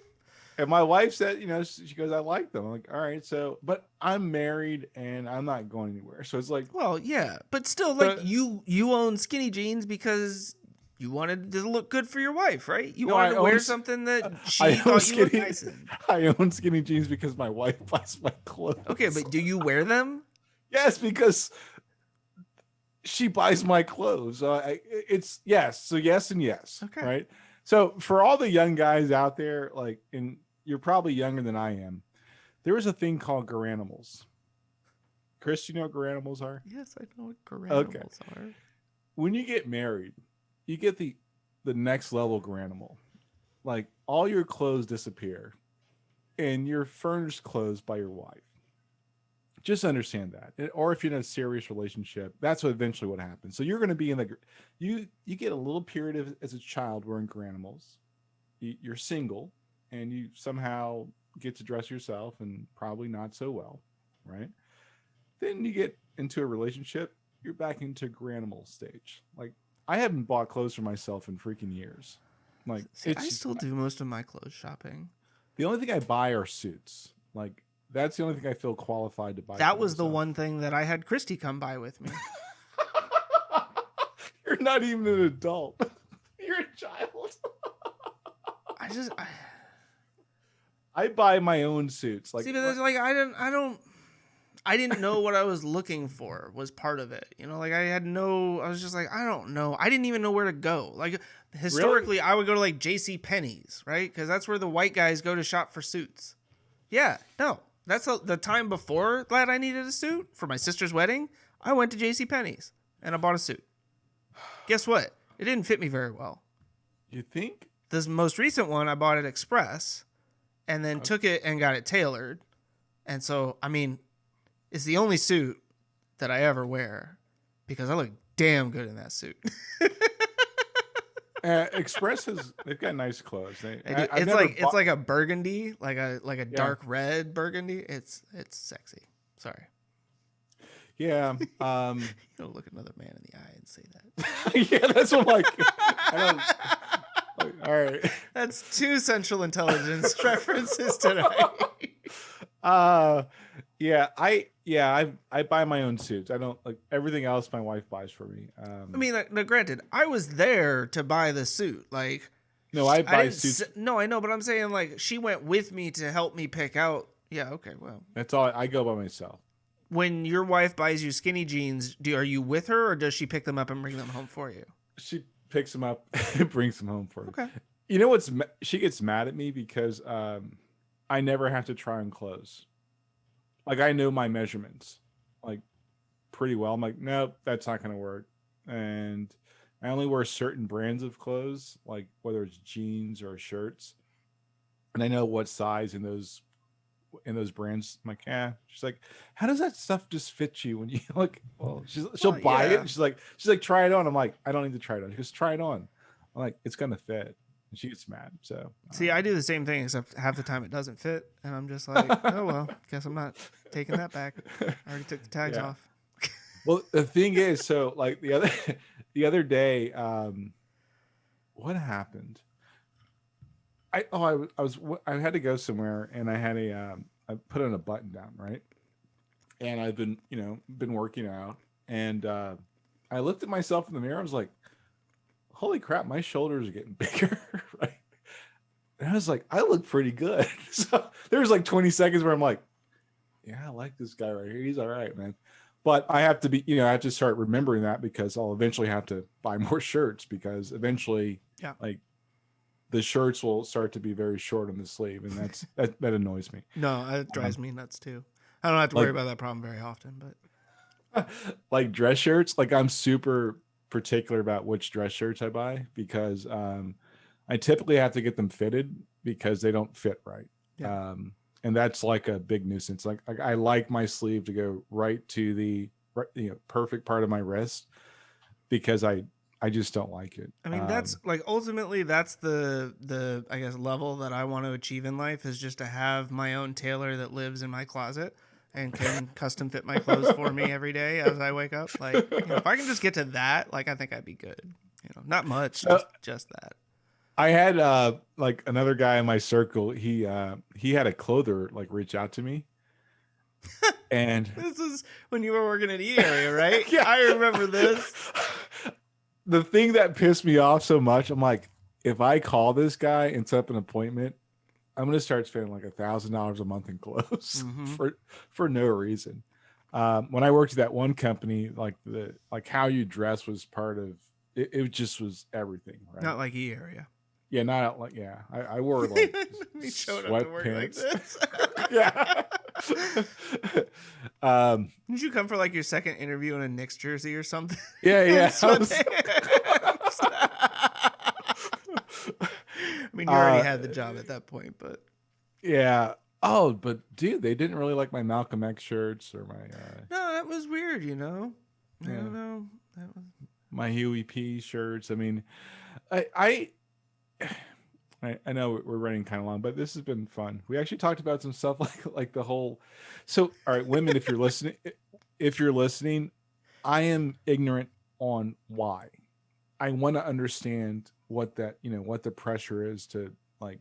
And my wife said, you know, she goes, I like them. I'm like, all right, so, but I'm married and I'm not going anywhere. So it's like, well, yeah, but still, like you own skinny jeans because you wanted to look good for your wife, right? You wanted to wear something that she thought you looked nice in. I own skinny jeans because my wife buys my clothes. Okay, but do you wear them? Yes, because she buys my clothes. It's yes. So yes and yes. Okay. Right. So for all the young guys out there, like, and you're probably younger than I am, there was a thing called Garanimals. Chris, you know what Garanimals are? Yes, I know what Garanimals are. When you get married, you get the next level Garanimal. Like all your clothes disappear and you're furnished clothes by your wife. Just understand that. Or if you're in a serious relationship, that's eventually what happens. So you're going to be in you get a little period as a child wearing Garanimals. You're single and you somehow get to dress yourself and probably not so well, right? Then you get into a relationship, you're back into Garanimal stage. Like, I haven't bought clothes for myself in freaking years. Like, I still do most of my clothes shopping. The only thing I buy are suits. Like that's the only thing I feel qualified to buy. That for was the myself. one thing that I had Christy come by with me. You're not even an adult. You're a child. I buy my own suits. Like, see, but it's like I didn't know what I was looking for was part of it. You know, like I was just like, I don't know. I didn't even know where to go. Like historically, I would go to like J.C. Penney's, right? Because that's where the white guys go to shop for suits. Yeah, no. That's the time before that I needed a suit for my sister's wedding. I went to J.C. Penney's and I bought a suit. Guess what? It didn't fit me very well. You think? This most recent one I bought at Express and then took it and got it tailored. And so, I mean, it's the only suit that I ever wear because I look damn good in that suit. Express they've got nice clothes. It's like a burgundy, like a dark red burgundy. It's sexy. Sorry. Yeah. You don't look another man in the eye and say that. Yeah, that's what all right. That's 2 Central Intelligence references tonight. I buy my own suits. I don't like everything else my wife buys for me. I mean, no, granted, I was there to buy the suit. Like, no, I buy suits. No, I know, but I'm saying like she went with me to help me pick out. Yeah, okay, well, that's all. I go by myself. When your wife buys you skinny jeans, are you with her or does she pick them up and bring them home for you? She picks them up and brings them home for me. Okay. You know what's? She gets mad at me because I never have to try on clothes. Like I know my measurements, like pretty well. I'm like, nope, that's not gonna work. And I only wear certain brands of clothes, like whether it's jeans or shirts, and I know what size in those brands. I'm like, yeah. She's like, how does that stuff just fit you when you like? Well, she'll buy it. And she's like, try it on. I'm like, I don't need to try it on. Just try it on. I'm like, it's gonna fit. And she gets mad. So see, I do the same thing, except half the time it doesn't fit, and I'm just like, oh well, guess I'm not taking that back. I already took the tags off. Well, the thing is, so like the other day, what happened? I had to go somewhere, and I had I put on a button down, right? And I've been working out, and I looked at myself in the mirror. I was like, holy crap, my shoulders are getting bigger, right? And I was like, I look pretty good. So there was like 20 seconds where I'm like, yeah, I like this guy right here. He's all right, man. But I have to I have to start remembering that because I'll eventually have to buy more shirts because eventually, like the shirts will start to be very short on the sleeve, and that annoys me. No, it drives me nuts too. I don't have to worry about that problem very often, but like dress shirts, like I'm super particular about which dress shirts I buy because I typically have to get them fitted because they don't fit right. Yeah. And that's like a big nuisance. Like I like my sleeve to go right to the perfect part of my wrist because I just don't like it. I mean, that's like ultimately that's the I guess level that I want to achieve in life is just to have my own tailor that lives in my closet and can custom fit my clothes for me every day as I wake up. Like, if I can just get to that, like I think I'd be good. Not much, just that. I had like another guy in my circle. He had a clother like reach out to me, and this is when you were working at E Area, right? Yeah. I remember this. The thing that pissed me off so much, I'm like, if I call this guy and set up an appointment, I'm gonna start spending like $1,000 a month in clothes for no reason. When I worked at that one company, like how you dress was part of it. It just was everything, right? Not like E Area. Yeah, not like I wore like sweatpants. Yeah. Did you come for like your second interview in a Knicks jersey or something? Yeah. I mean, you already had the job at that point, but yeah. Oh, but dude, they didn't really like my Malcolm X shirts or my. No, that was weird. I don't know. That was my Huey P shirts. I mean, I know we're running kind of long, but this has been fun. We actually talked about some stuff like the whole. So, all right, women, if you're listening, I am ignorant on why. I want to understand what that what the pressure is to like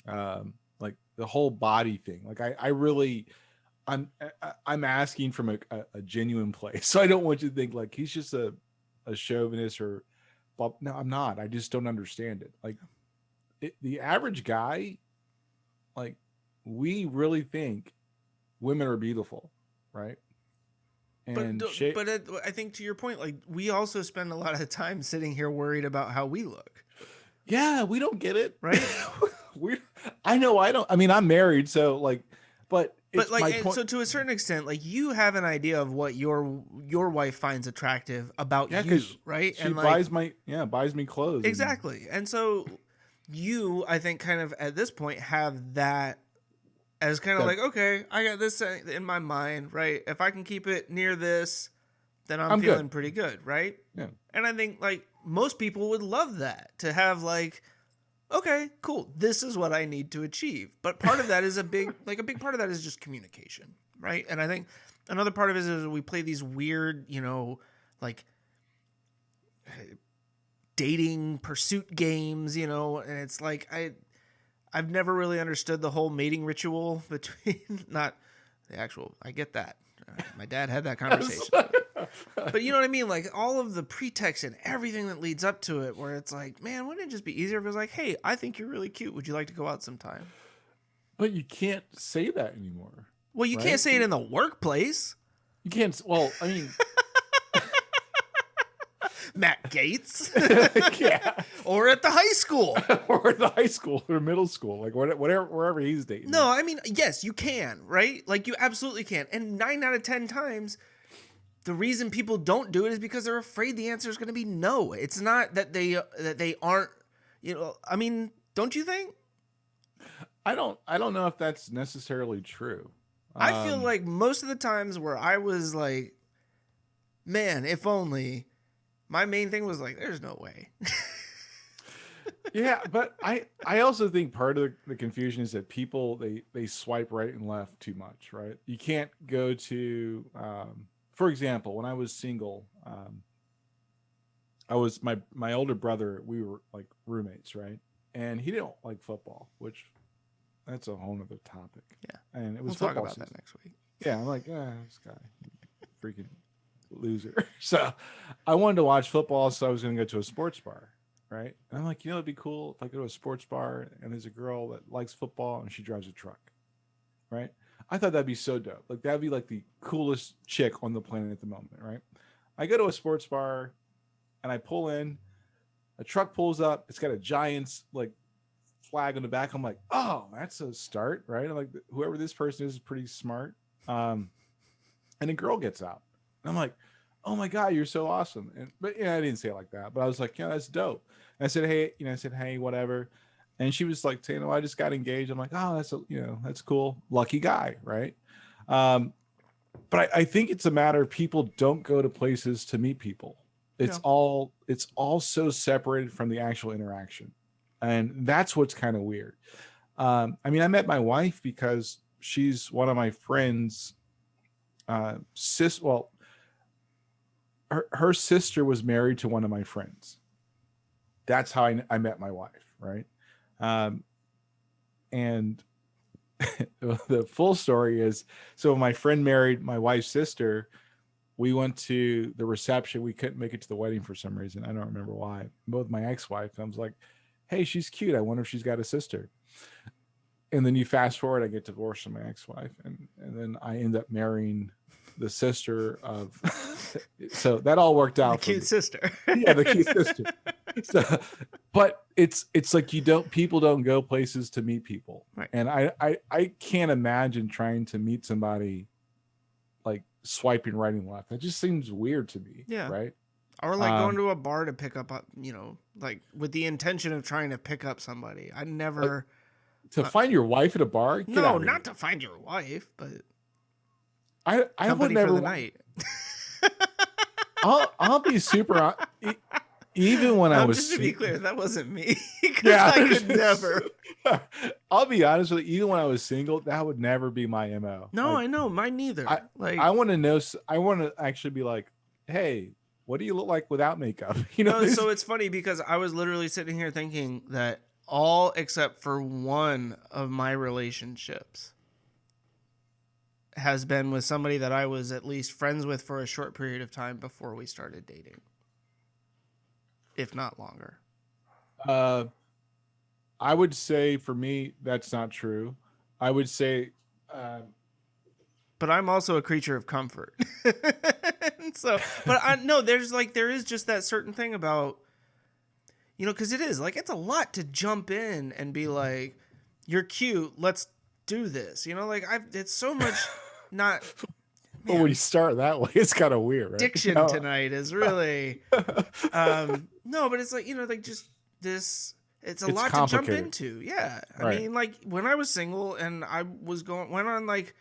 like the whole body thing. Like I really, I'm asking from a genuine place. So I don't want you to think like he's just a chauvinist or, well, no, I'm not. I just don't understand it. Like the average guy, like we really think women are beautiful, right? And I think to your point, like we also spend a lot of time sitting here worried about how we look. Yeah, we don't get it, right? I know I don't. I mean, I'm married, so like, but like, my point. So to a certain extent, like you have an idea of what your wife finds attractive about you, right? She buys me clothes. Exactly, and so you, I think, kind of at this point have that as kind of like, okay, I got this in my mind, right? If I can keep it near this, then I'm feeling pretty good, right? Yeah. And I think like most people would love that, to have like, okay, cool, this is what I need to achieve. But part of that is a big part of that is just communication, right? And I think another part of it is we play these weird, like dating pursuit games, and it's like I've never really understood the whole mating ritual between, not the actual, I get that. My dad had that conversation. But you know what I mean? Like all of the pretext and everything that leads up to it, where it's like, man, wouldn't it just be easier if it was like, hey, I think you're really cute. Would you like to go out sometime? But you can't say that anymore. Well, you can't say it in the workplace. You can't. Well, I mean, Matt Gates. Yeah. Or at the high school. Or middle school. Like whatever, wherever he's dating. No, I mean, yes, you can, right? Like you absolutely can. And 9 out of 10 times, the reason people don't do it is because they're afraid the answer is going to be no. It's not that they aren't, I mean, don't you think? I don't know if that's necessarily true. I feel like most of the times where I was like, man, if only, my main thing was like, there's no way. Yeah, but I also think part of the confusion is that people, they swipe right and left too much, right? You can't go to, for example, when I was single, I was my older brother, we were like roommates, right? And he didn't like football, which that's a whole nother topic. Yeah. And it was we'll talk football about season. that next week. Yeah, I'm like, this guy, freaking loser. So I wanted to watch football, so I was going to go to a sports bar, right? And I'm like, it'd be cool if I go to a sports bar and there's a girl that likes football and she drives a truck, right? I thought that'd be so dope. Like that'd be like the coolest chick on the planet at the moment, right? I go to a sports bar and I pull in, a truck pulls up, it's got a Giants like flag on the back. I'm like, oh, that's a start, right? I'm like, whoever this person is pretty smart. And a girl gets out. And I'm like, oh my God, you're so awesome. But I didn't say it like that, but I was like, yeah, that's dope. And I said, hey, whatever. And she was like saying, I just got engaged. I'm like, oh, that's cool. Lucky guy. Right. But I think it's a matter of people don't go to places to meet people. It's all so separated from the actual interaction. And that's what's kind of weird. I mean, I met my wife because she's one of my friends' her sister was married to one of my friends. That's how I met my wife, right? And the full story is, so when my friend married my wife's sister, we went to the reception. We couldn't make it to the wedding for some reason. I don't remember why. Both my ex-wife, I was like, hey, she's cute. I wonder if she's got a sister. And then you fast forward, I get divorced from my ex-wife, and then I end up marrying the sister of. So that all worked out. The cute sister. Yeah, the cute sister. So, but it's like people don't go places to meet people, right? And I can't imagine trying to meet somebody like swiping right and left. That just seems weird to me. Yeah. Right. Or like going to a bar to pick up, like with the intention of trying to pick up somebody. I never. To find your wife at a bar? No, not to find your wife, but I would never. For the night. I'll be super. Even when I was, just to be clear, that wasn't me. Yeah, I could never. I'll be honest with you. Even when I was single, that would never be my MO. No, I know, mine neither. I want to know. I want to actually be like, hey, what do you look like without makeup? So it's funny because I was literally sitting here thinking that all except for one of my relationships has been with somebody that I was at least friends with for a short period of time before we started dating, if not longer. I would say for me, that's not true. I would say, but I'm also a creature of comfort. So, but there is just that certain thing about, because it is like, it's a lot to jump in and be like, you're cute, let's do this. It's so much not. Well, when you start that way, it's kind of weird, right? Diction tonight is really, no, but it's like, just this, it's lot to jump into. Yeah. I mean, like when I was single and I went on like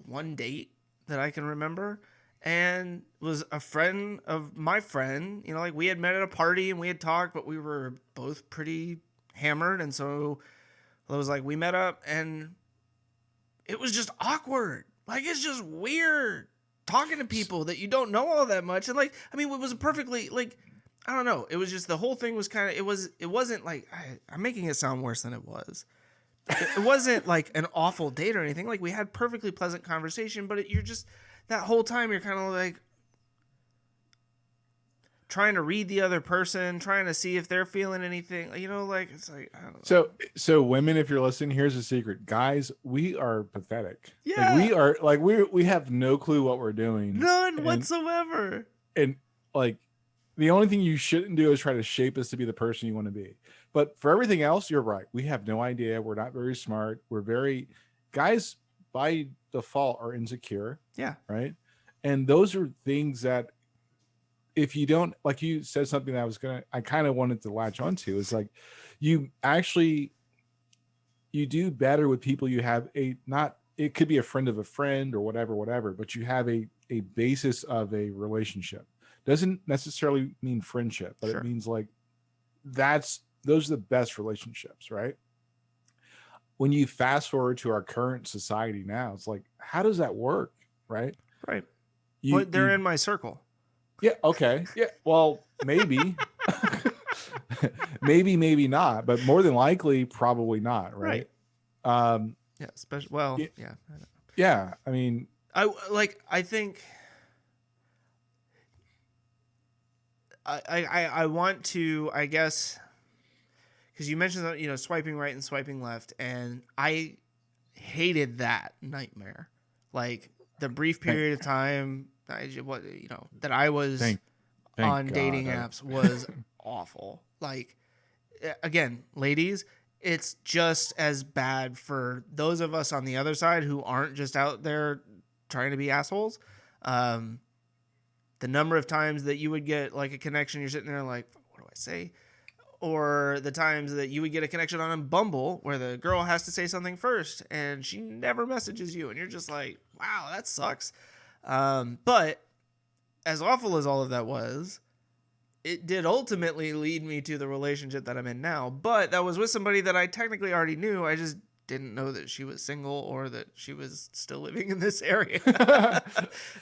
one date that I can remember, and was a friend of my friend, like we had met at a party and we had talked, but we were both pretty hammered. And so it was like, we met up and it was just awkward. Like, it's just weird talking to people that you don't know all that much. And like, I mean, it was a perfectly, like, I don't know. It was just, the whole thing was kind of, it wasn't like, I'm making it sound worse than it was. It wasn't like an awful date or anything. Like, we had perfectly pleasant conversation, but you're just, that whole time you're kind of like trying to read the other person, trying to see if they're feeling anything, like, it's like, I don't know. So women, if you're listening, here's a secret. Guys, we are pathetic. Yeah. Like, we are like, we have no clue what we're doing. None whatsoever. And like, the only thing you shouldn't do is try to shape us to be the person you want to be. But for everything else, you're right. We have no idea. We're not very smart. Guys by default are insecure. Yeah. Right. And those are things that, if you don't, like you said something that I kind of wanted to latch onto, is like, you do better with people you have it could be a friend of a friend or whatever, but you have a basis of a relationship. Doesn't necessarily mean friendship, but It means like, those are the best relationships, right? When you fast forward to our current society now, it's like, how does that work? Right. Right. But they're in my circle. Yeah. Okay. Yeah. Well, maybe, maybe not, but more than likely, probably not. Right. Yeah. Especially. Well. Yeah. Yeah. I mean, I think. I want to, I guess, because you mentioned that, swiping right and swiping left, and I hated that nightmare. Like, the brief period of time that I was thank on God. dating apps was awful. Like, again, ladies, it's just as bad for those of us on the other side who aren't just out there trying to be assholes. The number of times that you would get like a connection, you're sitting there like, what do I say? Or the times that you would get a connection on Bumble where the girl has to say something first and she never messages you, and you're just like, wow, that sucks. But as awful as all of that was, it did ultimately lead me to the relationship that I'm in now. But that was with somebody that I technically already knew. I just didn't know that she was single or that she was still living in this area.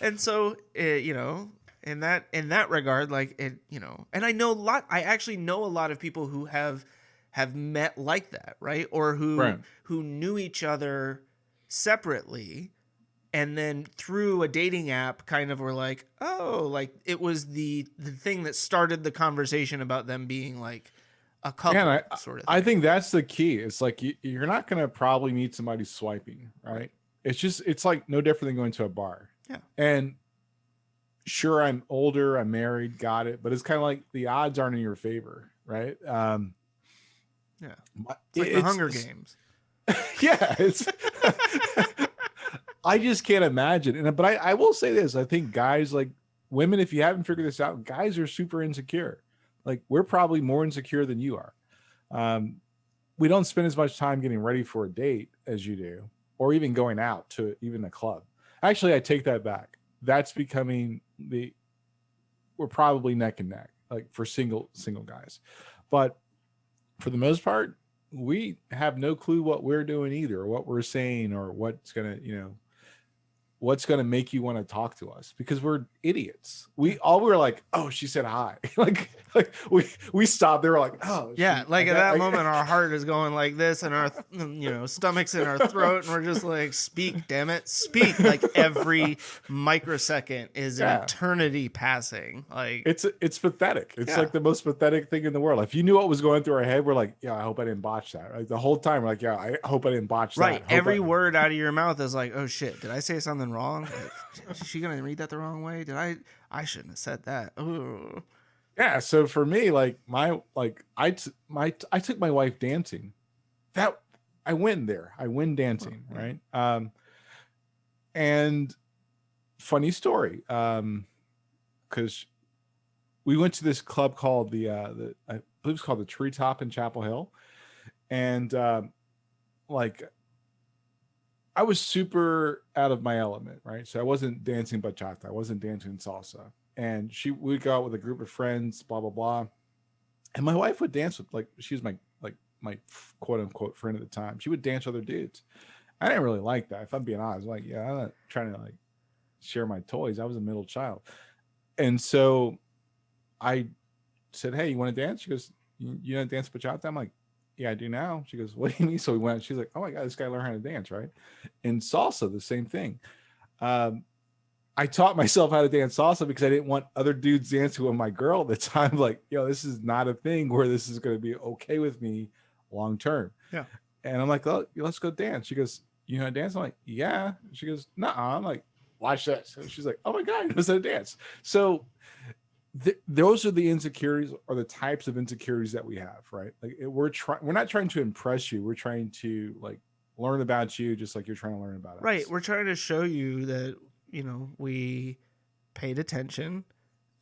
And so, in that regard, like, it, and I actually know a lot of people who have met like that, right? Or who knew each other separately, and then through a dating app kind of were like, oh, like it was the thing that started the conversation about them being like a couple, sort of thing. I think that's the key. It's like, you're not going to probably meet somebody swiping, right? It's like no different than going to a bar. Yeah. And sure, I'm older, I'm married, got it. But it's kind of like the odds aren't in your favor, right? Yeah. It's like the Hunger Games. Yeah. I just can't imagine. But I will say this. I think guys, like women, if you haven't figured this out, guys are super insecure. Like, we're probably more insecure than you are. We don't spend as much time getting ready for a date as you do, or even going out to even a club. Actually, I take that back. That's becoming we're probably neck and neck, like for single guys. But for the most part, we have no clue what we're doing either, or what we're saying, or what's gonna, what's going to make you want to talk to us, because we're idiots. We were like, oh, she said hi. like we stopped. They were like, oh Yeah, like at that moment, our heart is going like this, and our stomach's in our throat, and we're just like, "Speak, damn it, speak!" Like every microsecond is an eternity passing. Like it's pathetic. It's like the most pathetic thing in the world. If you knew what was going through our head, we're like, yeah, I hope I didn't botch that. Like the whole time, we're like, yeah, I hope I didn't botch that. Right, every word out of your mouth is like, oh shit, did I say something wrong? Like, is she gonna read that the wrong way? I shouldn't have said that. Ooh. Yeah, so for me, like I took my wife dancing. That I went there. I went dancing, right? And funny story, because we went to this club called the I believe it's called the Treetop in Chapel Hill, and like I was super out of my element, right? So I wasn't dancing bachata, I wasn't dancing salsa, and we go out with a group of friends, blah blah blah, and my wife would dance with, like, she was my quote unquote friend at the time. She would dance with other dudes. I didn't really like that, if I'm being honest. Like, yeah, I'm not trying to like share my toys. I was a middle child, and so I said, hey, you want to dance? She goes, you don't dance bachata? I'm like, yeah, I do now. She goes, what do you mean? So we went. She's like, oh my god, this guy learned how to dance, right? And salsa, the same thing. I taught myself how to dance salsa because I didn't want other dudes dancing with my girl at the time. Like, yo, this is not a thing where this is going to be okay with me long term. Yeah. And I'm like, oh, let's go dance. She goes, you know how to dance? I'm like, yeah. She goes, nuh-uh. I'm like, watch this. And she's like, oh my god, he knows how to dance. So those are the insecurities, or the types of insecurities that we have, right? Like we're not trying to impress you. We're trying to like learn about you, just like you're trying to learn about us. Right. We're trying to show you that, we paid attention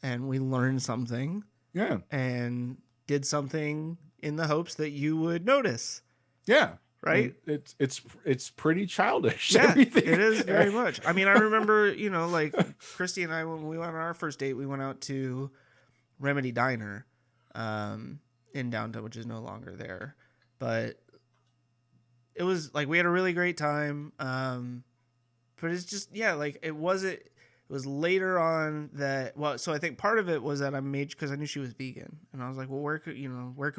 and we learned something. Yeah. And did something in the hopes that you would notice. Yeah. Right. And it's pretty childish. Yeah, everything. It is very much. I mean, I remember, like Christy and I, when we went on our first date, we went out to Remedy Diner in downtown, which is no longer there. But it was like we had a really great time. But it's just, like it was later on that, so I think part of it was that I made, because I knew she was vegan, and I was like, well, where could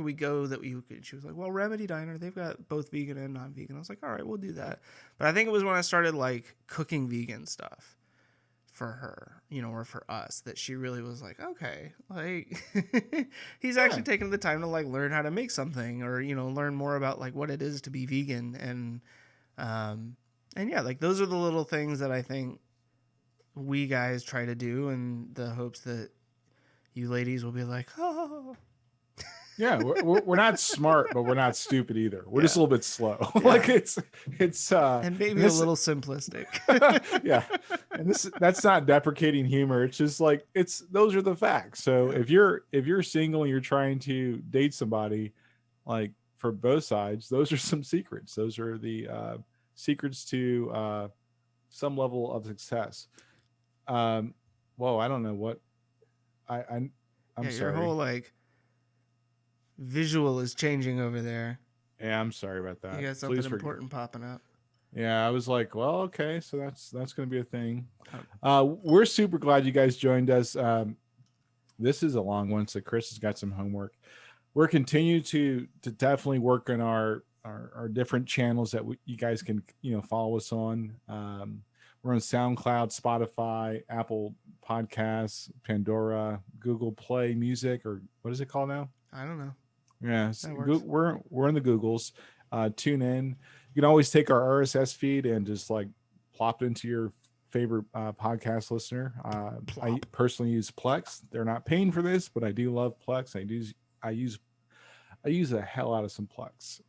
we go that we could? She was like, well, Remedy Diner, they've got both vegan and non-vegan. I was like, all right, we'll do that. But I think it was when I started like cooking vegan stuff for her, or for us, that she really was like, okay, like he's actually taking the time to like learn how to make something, or learn more about like what it is to be vegan, and yeah, like those are the little things that I think we guys try to do in the hopes that you ladies will be like, oh. Yeah, we're not smart, but we're not stupid either. We're just a little bit slow. Like it's and maybe a little simplistic. Yeah, and that's not deprecating humor. It's just like those are the facts. So if you're single and you're trying to date somebody, like for both sides, those are some secrets. Those are the secrets to some level of success. Whoa, I don't know what I'm sorry. Your whole like visual is changing over there. Yeah, I'm sorry about that. You got something important popping up. Yeah, I was like, well, okay, so that's going to be a thing. We're super glad you guys joined us. This is a long one, so Chris has got some homework. We're continuing to definitely work on our different channels that you guys can follow us on. We're on SoundCloud, Spotify, Apple Podcasts, Pandora, Google Play Music, or what is it called now? I don't know. Yeah, we're in the Googles. Tune in. You can always take our RSS feed and just like plop it into your favorite podcast listener. I personally use Plex. They're not paying for this, but I do love Plex. I use the hell out of some Plex.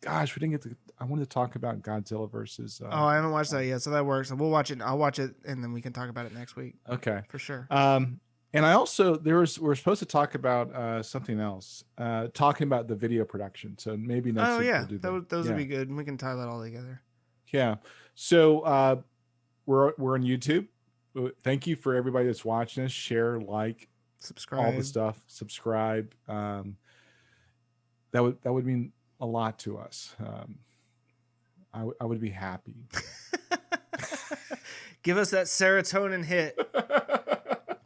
Gosh, we didn't get to. I wanted to talk about Godzilla versus. I haven't watched that yet, so that works. We'll watch it. I'll watch it, and then we can talk about it next week. Okay, for sure. And I also we're supposed to talk about something else, talking about the video production. So maybe next week we'll do that. Those would be good, and we can tie that all together. Yeah. So we're on YouTube. Thank you for everybody that's watching us. Share, like, subscribe, all the stuff. Subscribe. That would mean a lot to us. I would be happy. Give us that serotonin hit.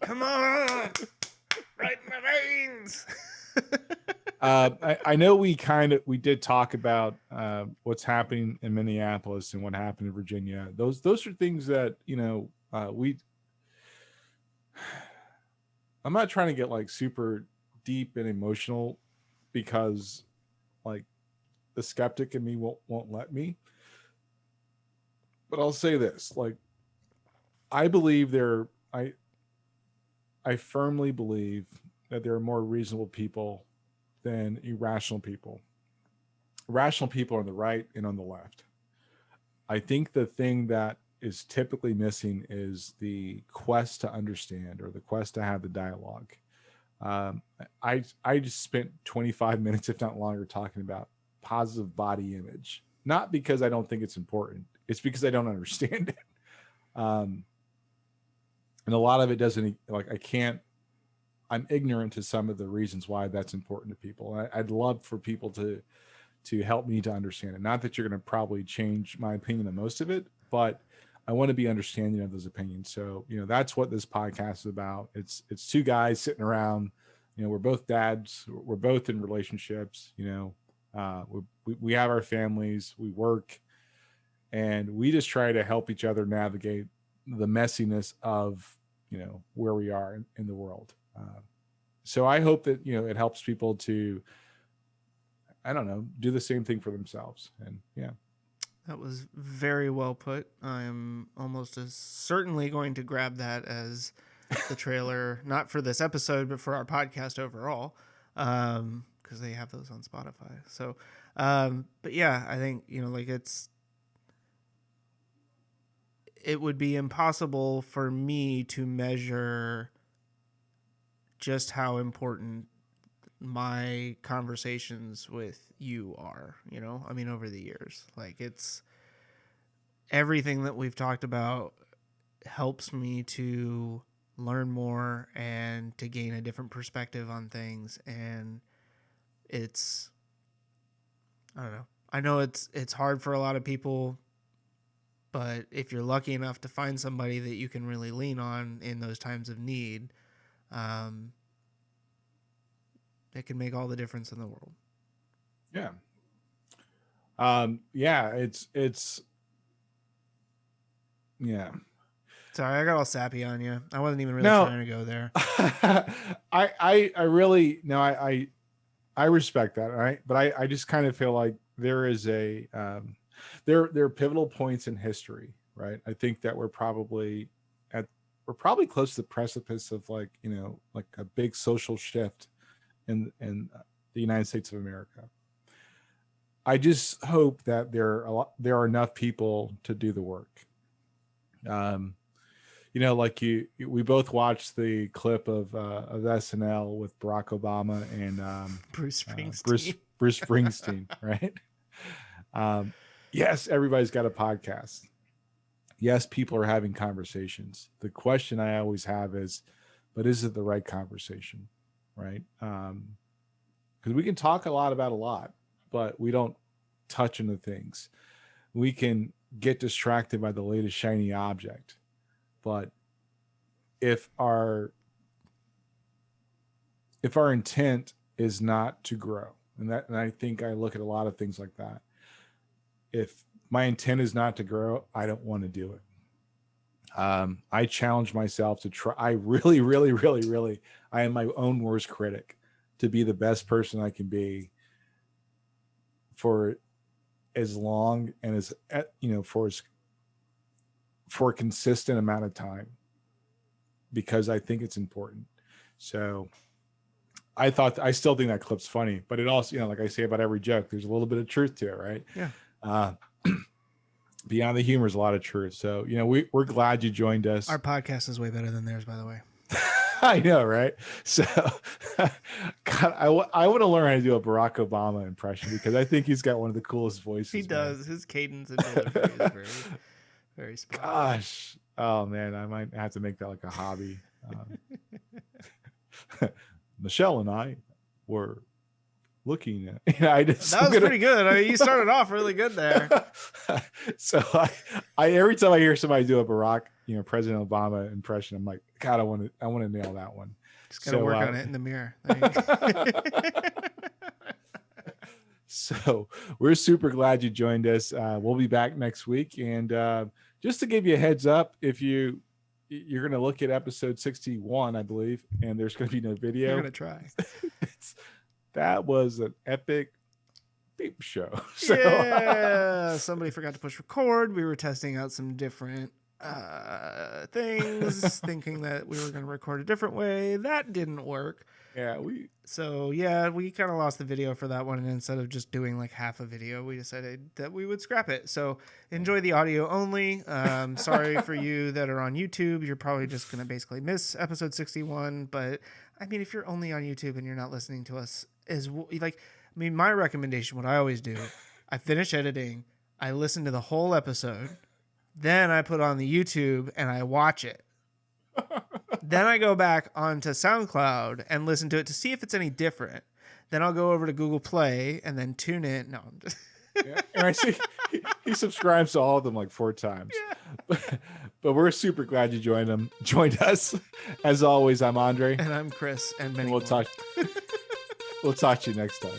Come on. Right in my veins. I know we did talk about what's happening in Minneapolis and what happened in Virginia. Those are things that, I'm not trying to get like super deep and emotional because like the skeptic in me won't let me. But I'll say this, like I firmly believe that there are more reasonable people than irrational people. Rational people are on the right and on the left. I think the thing that is typically missing is the quest to understand or the quest to have the dialogue. I just spent 25 minutes, if not longer, talking about positive body image. Not because I don't think it's important. It's because I don't understand it. And a lot of it doesn't, like, I'm ignorant to some of the reasons why that's important to people. I'd love for people to help me to understand it. Not that you're going to probably change my opinion on most of it, but I want to be understanding of those opinions. So, that's what this podcast is about. It's two guys sitting around, we're both dads. We're both in relationships, we have our families, we work, and we just try to help each other navigate the messiness of, where we are in the world. So I hope that, it helps people to, I don't know, do the same thing for themselves. And yeah. That was very well put. I'm almost as certainly going to grab that as the trailer, not for this episode, but for our podcast overall, because they have those on Spotify. So, but yeah, I think, it would be impossible for me to measure just how important my conversations with you are, over the years. Like, it's everything that we've talked about helps me to learn more and to gain a different perspective on things. And it's, I don't know. I know it's hard for a lot of people, but if you're lucky enough to find somebody that you can really lean on in those times of need, it can make all the difference in the world. Yeah. It's yeah. Sorry, I got all sappy on you. I wasn't even really trying to go there. I really, no, I respect that. Right. But I just kind of feel like there is there are pivotal points in history, right? I think that we're probably close to the precipice of like a big social shift in the United States of America. I just hope that there are enough people to do the work. We both watched the clip of SNL with Barack Obama and Bruce Springsteen. Bruce Springsteen, right? Yes, everybody's got a podcast. Yes, people are having conversations. The question I always have is, but is it the right conversation, right? Because we can talk a lot about a lot, but we don't touch into things. We can get distracted by the latest shiny object, but if our intent is not to grow, and I think I look at a lot of things like that. If my intent is not to grow, I don't want to do it. I challenge myself to try. I really, really, really, really, I am my own worst critic, to be the best person I can be for as long and as, for a consistent amount of time, because I think it's important. So I still think that clip's funny, but it also, like I say about every joke, there's a little bit of truth to it, right? Yeah. Beyond the humor is a lot of truth. So, we're glad you joined us. Our podcast is way better than theirs, by the way. I know, right? So, God, I want to learn how to do a Barack Obama impression, because I think he's got one of the coolest voices. He does. Man. His cadence and delivery is very, very spot on. Gosh. Oh, man. I might have to make that like a hobby. Michelle and I were looking at. That was pretty good. I mean, you started off really good there. So I every time I hear somebody do a Barack President Obama impression. I'm like, God, I want to nail that one. Just gotta work on it in the mirror. There you go. So we're super glad you joined us. We'll be back next week. And just to give you a heads up, if you're going to look at episode 61, I believe, and there's going to be no video. You're going to try. That was an epic beep show. So, yeah. Somebody forgot to push record. We were testing out some different things, thinking that we were going to record a different way. That didn't work. Yeah, we kind of lost the video for that one, and instead of just doing like half a video, we decided that we would scrap it. So enjoy the audio only. Sorry for you that are on YouTube. You're probably just going to basically miss episode 61. But I mean, if you're only on YouTube and you're not listening to us, my recommendation, what I always do, I finish editing, I listen to the whole episode, then I put on the YouTube and I watch it. Then I go back onto SoundCloud and listen to it to see if it's any different. Then I'll go over to Google Play and then tune in. No, I'm just... Yeah. And I see he subscribes to all of them like 4 times. Yeah. But we're super glad you joined us. As always, I'm Andre. And I'm Chris. And many we'll more. We'll talk to you next time.